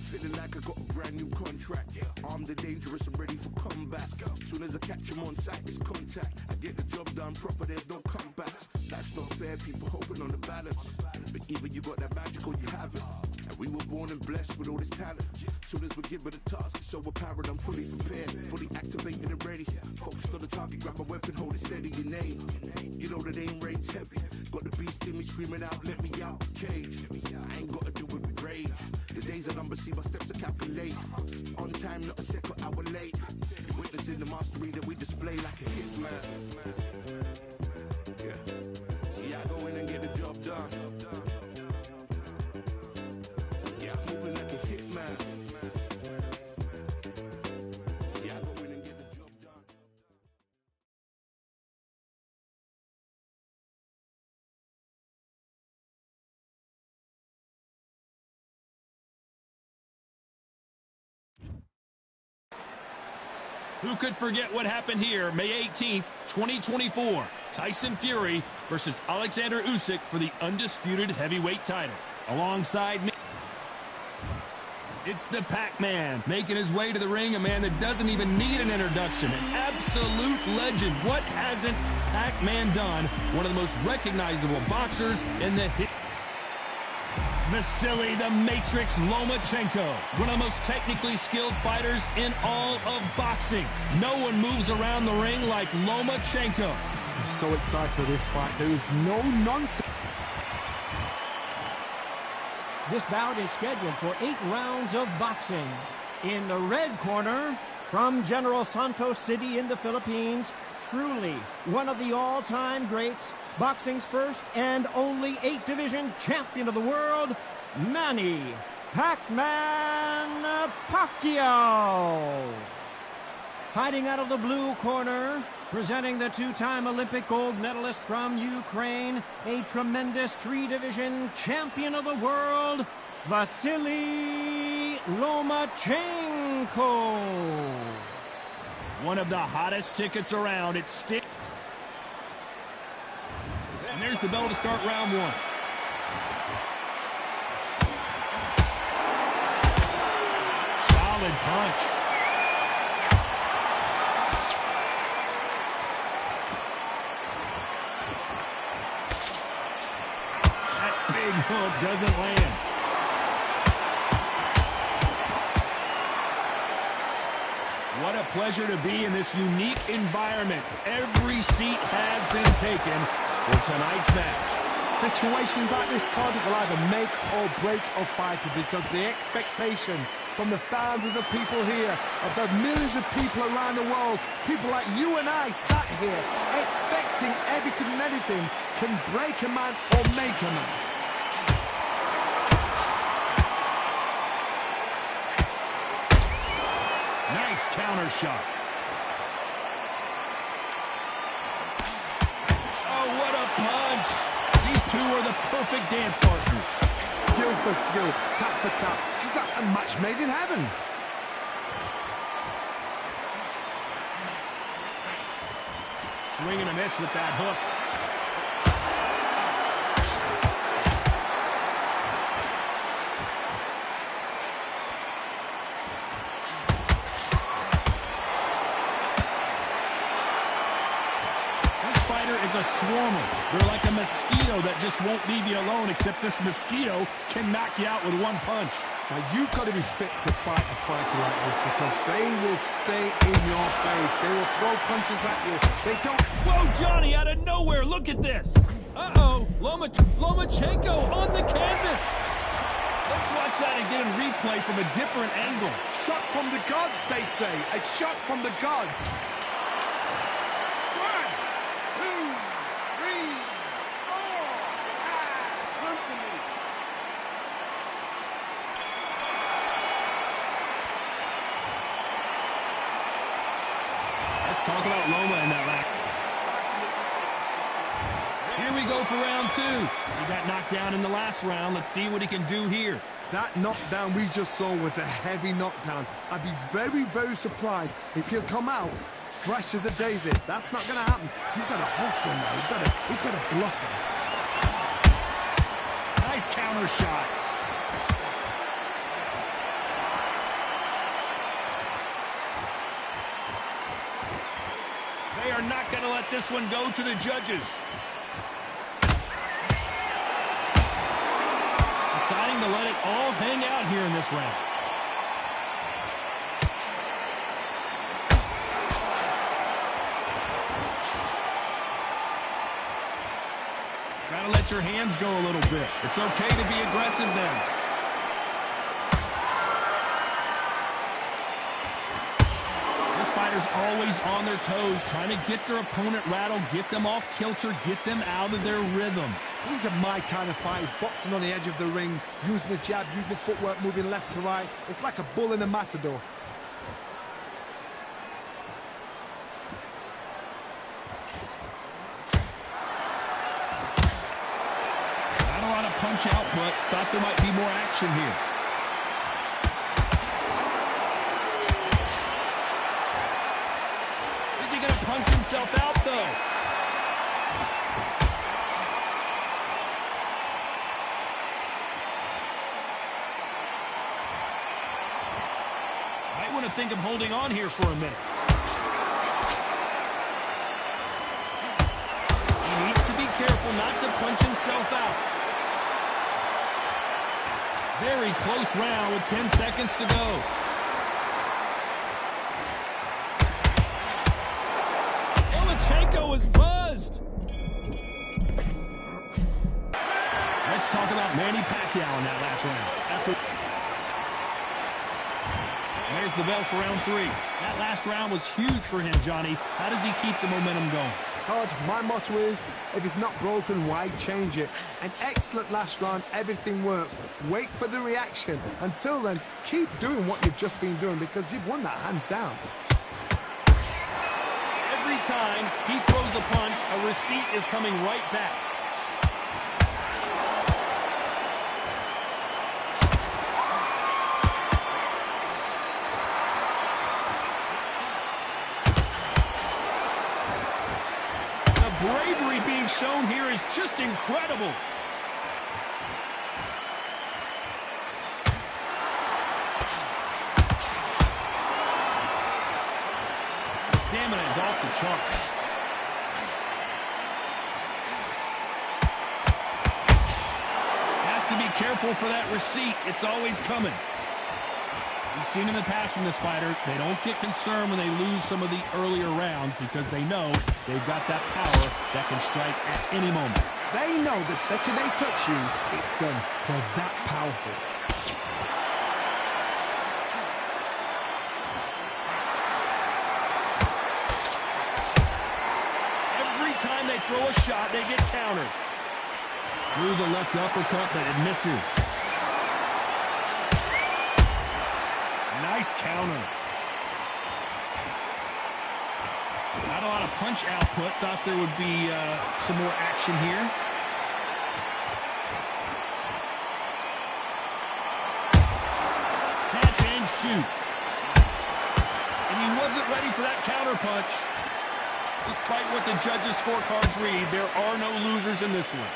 Feeling like I got a brand new contract. Armed and dangerous and ready for combat. Soon as I catch him on sight, it's contact. I get the job done proper, there's no comebacks. That's not fair, people hoping on the balance. But either you got that magic or you haven't. And we were born and blessed with all this talent. Soon as we're given a task, it's so apparent I'm fully prepared, fully activated and ready. Focused on the target, grab my weapon, hold it steady, your name. You know that aim rain's heavy. Got the beast in me screaming out, let me out the cage. I ain't gotta do it with rage. The days are numbered, see my steps are calculate. On time, not a second hour late. Witnessing the mastery that we display like a hitman. Yeah. See, I go in and get the job done. Yeah, I'm moving like a hitman. See, I go in and get the job done. Who could forget what happened here May 18th, 2024? Tyson Fury versus Alexander Usyk for the undisputed heavyweight title. Alongside me, it's the Pac-Man making his way to the ring, a man that doesn't even need an introduction, an absolute legend. What hasn't Pac-Man done? One of the most recognizable boxers in the history. Vasily the Matrix Lomachenko, one of the most technically skilled fighters in all of boxing. No one moves around the ring like Lomachenko. I'm so excited for this fight. There is no nonsense. This bout is scheduled for 8 rounds of boxing. In the red corner, from General Santos City in the Philippines, truly one of the all-time greats, boxing's first and only 8-division champion of the world, Manny Pac-Man Pacquiao. Fighting out of the blue corner, presenting the 2-time Olympic gold medalist from Ukraine, a tremendous 3-division champion of the world, Vasily Lomachenko. One of the hottest tickets around. It's still. And there's the bell to start round 1. Solid punch. That big hook doesn't land. What a pleasure to be in this unique environment. Every seat has been taken for tonight's match. Situations like this, Todd, will either make or break a fighter, because the expectation from the thousands of people here, of the millions of people around the world, people like you and I sat here expecting everything and anything, can break a man or make a man. Nice counter shot. Oh, what a punch. These two are the perfect dance partners. Skill for skill, tap for tap, just like a match made in heaven. Swing and a miss with that hook. Is a swarmer. They're like a mosquito that just won't leave you alone, except this mosquito can knock you out with one punch. Now, you've got to be fit to fight a fighter like this, because they will stay in your face. They will throw punches at you. They don't... Whoa, Johnny, out of nowhere. Look at this. Uh-oh. Lomachenko on the canvas. Let's watch that again, replay from a different angle. Shot from the gods, they say. A shot from the gods. Talk about Loma in that last. Here we go for round 2. He got knocked down in the last round. Let's see what he can do here. That knockdown we just saw was a heavy knockdown. I'd be very, very surprised if he'll come out fresh as a daisy. That's not going to happen. He's got to hustle now. He's got to bluff him. Nice counter shot. are not going to let this one go to the judges. Deciding to let it all hang out here in this round. Gotta let your hands go a little bit. It's okay to be aggressive then. This fighter's always on their toes, trying to get their opponent rattled, get them off kilter, get them out of their rhythm. These are my kind of fights, boxing on the edge of the ring, using the jab, using the footwork, moving left to right. It's like a bull in a matador. Not a lot of punch output. Thought there might be more action here. Is he going to punch himself out, though? Might want to think of holding on here for a minute. He needs to be careful not to punch himself out. Very close round with 10 seconds to go. Lomachenko is buzzed. Let's talk about Manny Pacquiao in that last round. There's the bell for round 3. That last round was huge for him, Johnny. How does he keep the momentum going? Todd, my motto is, if it's not broken, why change it? An excellent last round, everything works. Wait for the reaction. Until then, keep doing what you've just been doing because you've won that hands down. Every time he throws a punch, a receipt is coming right back. Bravery being shown here is just incredible. Stamina is off the charts. Has to be careful for that receipt. It's always coming. We've seen in the past from this fighter, they don't get concerned when they lose some of the earlier rounds because they know they've got that power that can strike at any moment. They know the second they touch you, it's done. They're that powerful. Every time they throw a shot, they get countered. Through the left uppercut, but it misses. Nice counter. Not a lot of punch output. Thought there would be some more action here. Catch and shoot. And he wasn't ready for that counter punch. Despite what the judges' scorecards read, there are no losers in this one.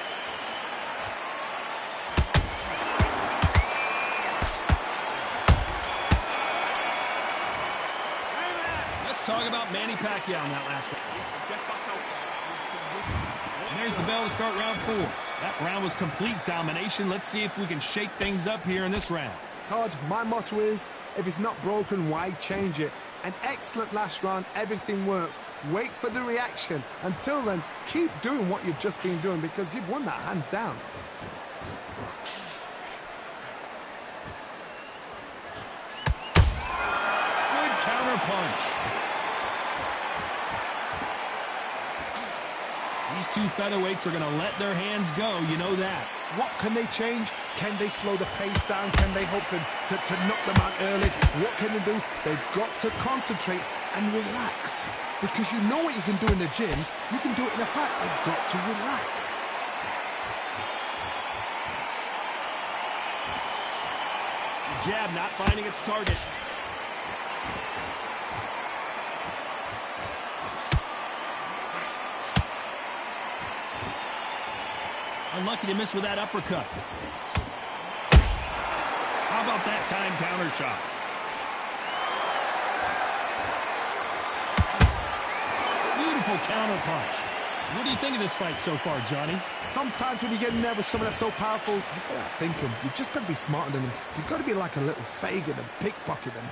Talk about Manny Pacquiao in that last round. And there's the bell to start round 4. That round was complete domination. Let's see if we can shake things up here in this round. Todd, my motto is, if it's not broken, why change it? An excellent last round, everything works. Wait for the reaction. Until then, keep doing what you've just been doing because you've won that hands down. Good counter punch. These two featherweights are going to let their hands go, you know that. What can they change? Can they slow the pace down? Can they hope to knock them out early? What can they do? They've got to concentrate and relax. Because you know what you can do in the gym, you can do it in a fight. They've got to relax. The jab not finding its target. Unlucky to miss with that uppercut. How about that time counter shot? Beautiful powerful counterpunch. What do you think of this fight so far, Johnny? Sometimes when you get in there with someone that's so powerful, you've got to think him. You've just got to be smarter than him. You've got to be like a little Fagin and pickpocket him.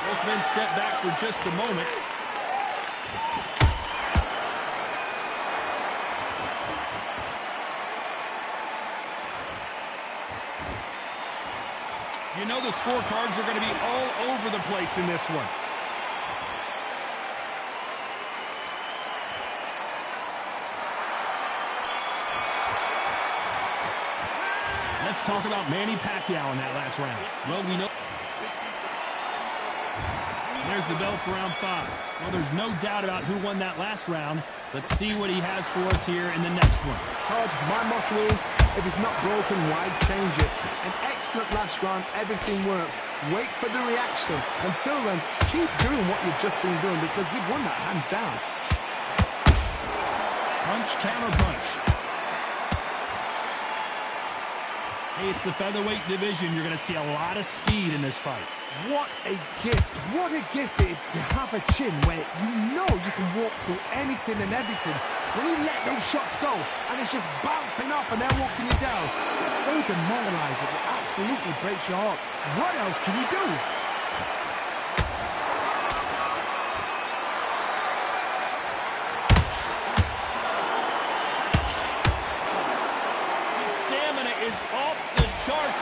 Both men step back for just a moment. You know the scorecards are going to be all over the place in this one. Let's talk about Manny Pacquiao in that last round. Well, we know... There's the bell for round 5. Well, there's no doubt about who won that last round. Let's see what he has for us here in the next one. Todd, my motto is, if it's not broken, why change it? An excellent last round, everything works. Wait for the reaction. Until then, keep doing what you've just been doing because you've won that hands down. Punch, counter punch. Hey, it's the featherweight division. You're going to see a lot of speed in this fight. What a gift. What a gift it is to have a chin where you know you can walk through anything and everything. When you let those shots go and it's just bouncing off and they're walking you down, it's so demoralizing. It absolutely breaks your heart. What else can you do? His stamina is off the charts.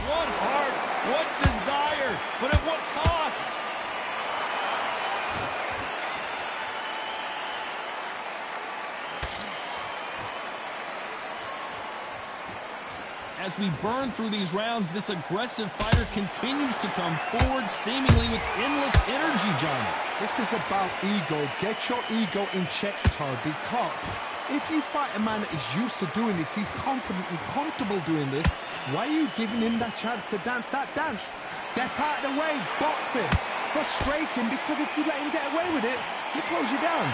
What heart, what desire, but at what cost? As we burn through these rounds, this aggressive fighter continues to come forward, seemingly with endless energy, Johnny. This is about ego. Get your ego in check, Todd, because if you fight a man that is used to doing this, he's confident and comfortable doing this, why are you giving him that chance to dance that dance? Step out of the way, box him, frustrate him, because if you let him get away with it, he close you down.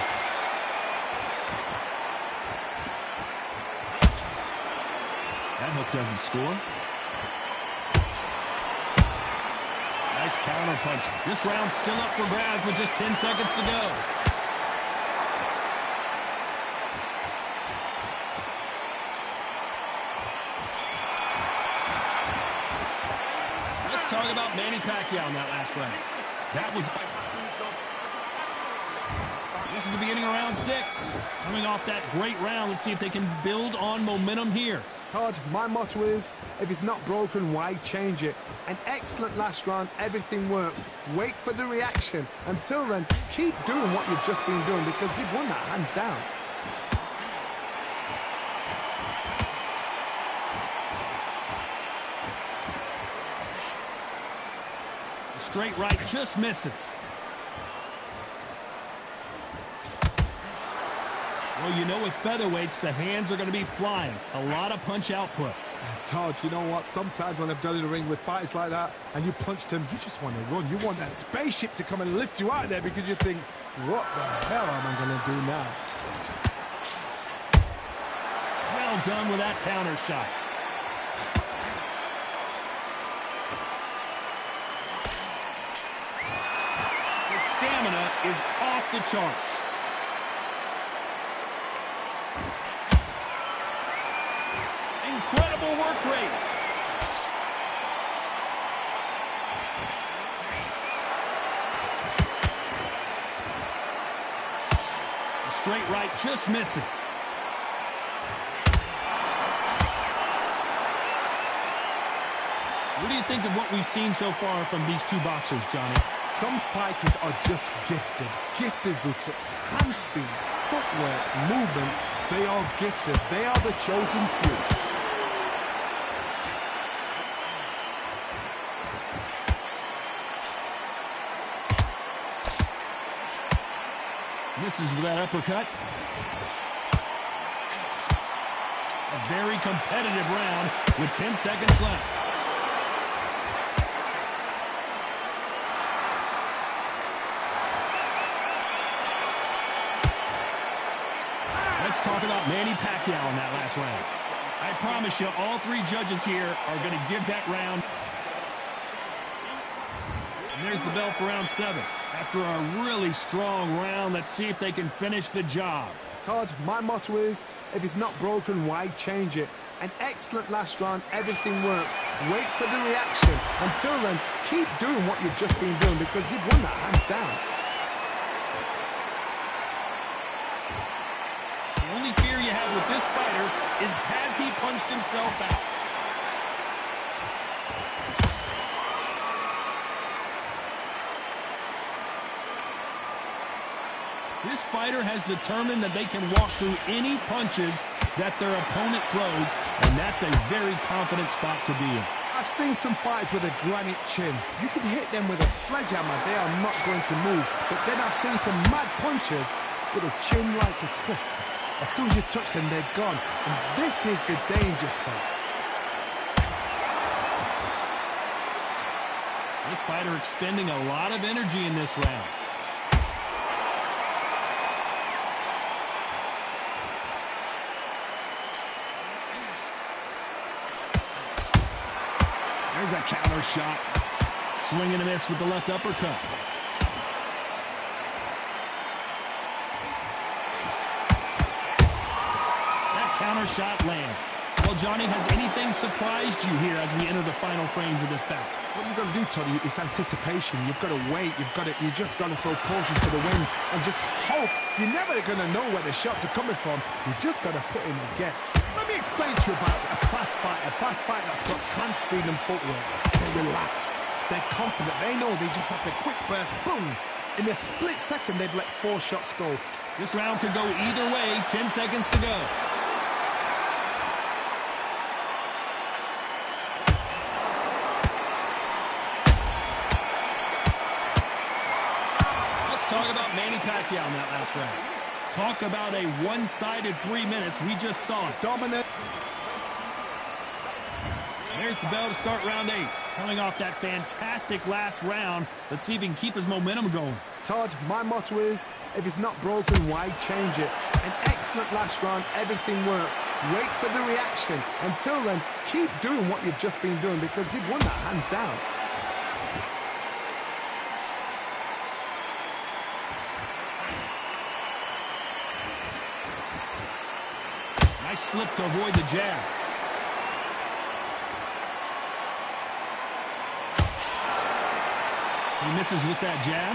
That hook doesn't score. Nice counter punch. This round's still up for grabs with just 10 seconds to go. Let's talk about Manny Pacquiao in that last round. That was... This is the beginning of round 6. Coming off that great round, let's see if they can build on momentum here. Todd, my motto is, if it's not broken, why change it? An excellent last round, everything works. Wait for the reaction. Until then, keep doing what you've just been doing because you've won that hands down. The straight right just misses. Well, you know with featherweights, the hands are going to be flying. A lot of punch output. Todd, you know what? Sometimes when I've gone in the ring with fighters like that and you punch them, you just want to run. You want that spaceship to come and lift you out of there because you think, what the hell am I going to do now? Well done with that counter shot. The stamina is off the charts. Incredible work rate. The straight right just misses. What do you think of what we've seen so far from these two boxers, Johnny? Some fighters are just gifted. Gifted with such hand speed, footwork, movement. They are gifted. They are the chosen few. Misses with that uppercut. A very competitive round with 10 seconds left. about Manny Pacquiao in that last round. I promise you, all three judges here are going to give that round. And there's the bell for round 7. After a really strong round, let's see if they can finish the job. Todd, my motto is, if it's not broken, why change it? An excellent last round, everything works. Wait for the reaction. Until then, keep doing what you've just been doing because you've won that hands down. The only fear you have with this fighter is, has he punched himself out? This fighter has determined that they can walk through any punches that their opponent throws, and that's a very confident spot to be in. I've seen some fighters with a granite chin. You can hit them with a sledgehammer, they are not going to move. But then I've seen some mad punchers with a chin like a crisp. As soon as you touch them, they're gone. And this is the danger spot. This fighter expending a lot of energy in this round. There's a counter shot. Swing and a miss with the left uppercut. That counter shot lands. Well, Johnny, has anything surprised you here as we enter the final frames of this bout? What you've got to do, Toddy, is anticipation. You've got to wait. You just got to throw caution to the wind and just hope. You're never going to know where the shots are coming from. You just got to put in a guess. Let me explain to you about a fast fight that's got hand speed and footwork. They're relaxed. They're confident. They know they just have the quick burst. Boom! In a split second, they've let 4 shots go. This round could go either way. 10 seconds to go. Talk about Manny Pacquiao in that last round. Talk about a one-sided 3 minutes. We just saw it. Dominant. There's the bell to start round 8. Coming off that fantastic last round, let's see if he can keep his momentum going. Todd, my motto is, if it's not broken, why change it? An excellent last round, everything works. Wait for the reaction. Until then, keep doing what you've just been doing because you've won that hands down. Nice slip to avoid the jab. He misses with that jab.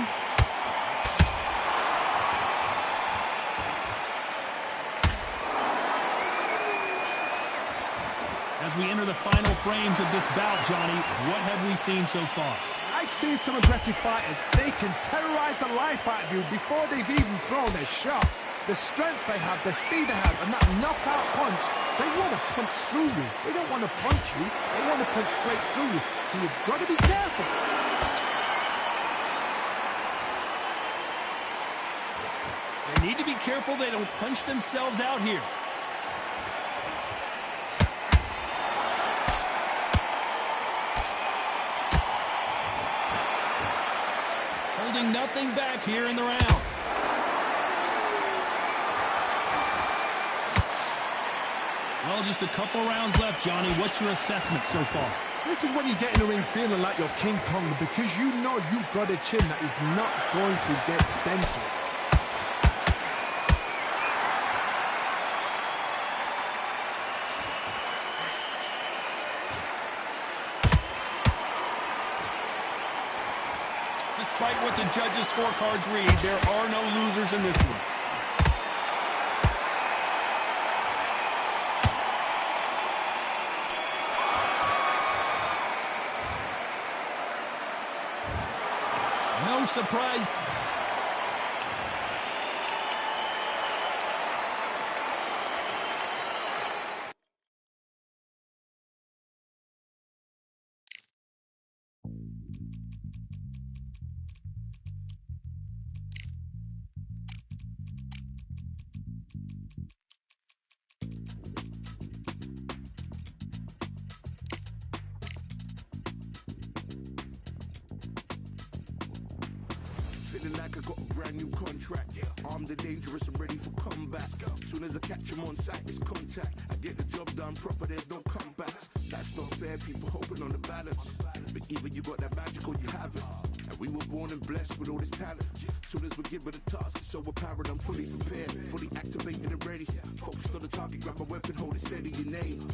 As we enter the final frames of this bout, Johnny, what have we seen so far? I've seen some aggressive fighters. They can terrorize the life out of you before they've even thrown a shot. The strength they have, the speed they have, and that knockout punch, they want to punch through you. They don't want to punch you. They want to punch straight through you. So you've got to be careful. They need to be careful they don't punch themselves out here. Holding nothing back here in the round. Well, just a couple rounds left, Johnny. What's your assessment so far? This is when you get in the ring feeling like you're King Kong because you know you've got a chin that is not going to get dented. Despite what the judges' scorecards read, there are no losers in this one. No surprise. feeling like I got a brand new contract. Armed and dangerous and ready for comeback. Soon as I catch him on sight, it's contact. I get the job done proper, there's no comebacks. That's not fair, people hoping on the balance. But either you got that magic or you haven't. And we were born and blessed with all this talent. Soon as we're given a task, it's so apparent I'm fully prepared, fully activated and ready. Focused on the target, grab my weapon, hold it steady, your name.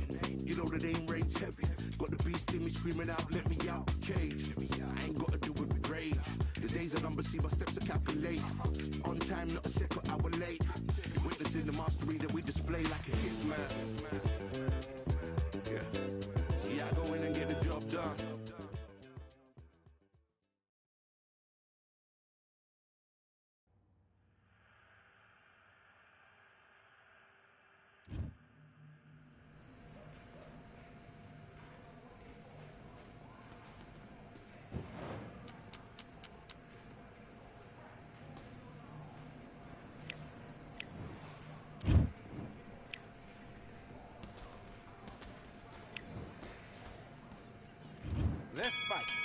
You know that aim range heavy. Got the beast in me screaming out, let me out the cage. I ain't got to do it with rage. The days are numbered, see my steps are calculated. On time, not a second hour late. You're witnessing the mastery that we display like a hitman. Yeah. See, I go in and get the job done. Let's fight.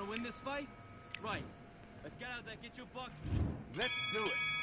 Win this fight? Right. Let's get out there, get your bucks. Let's do it.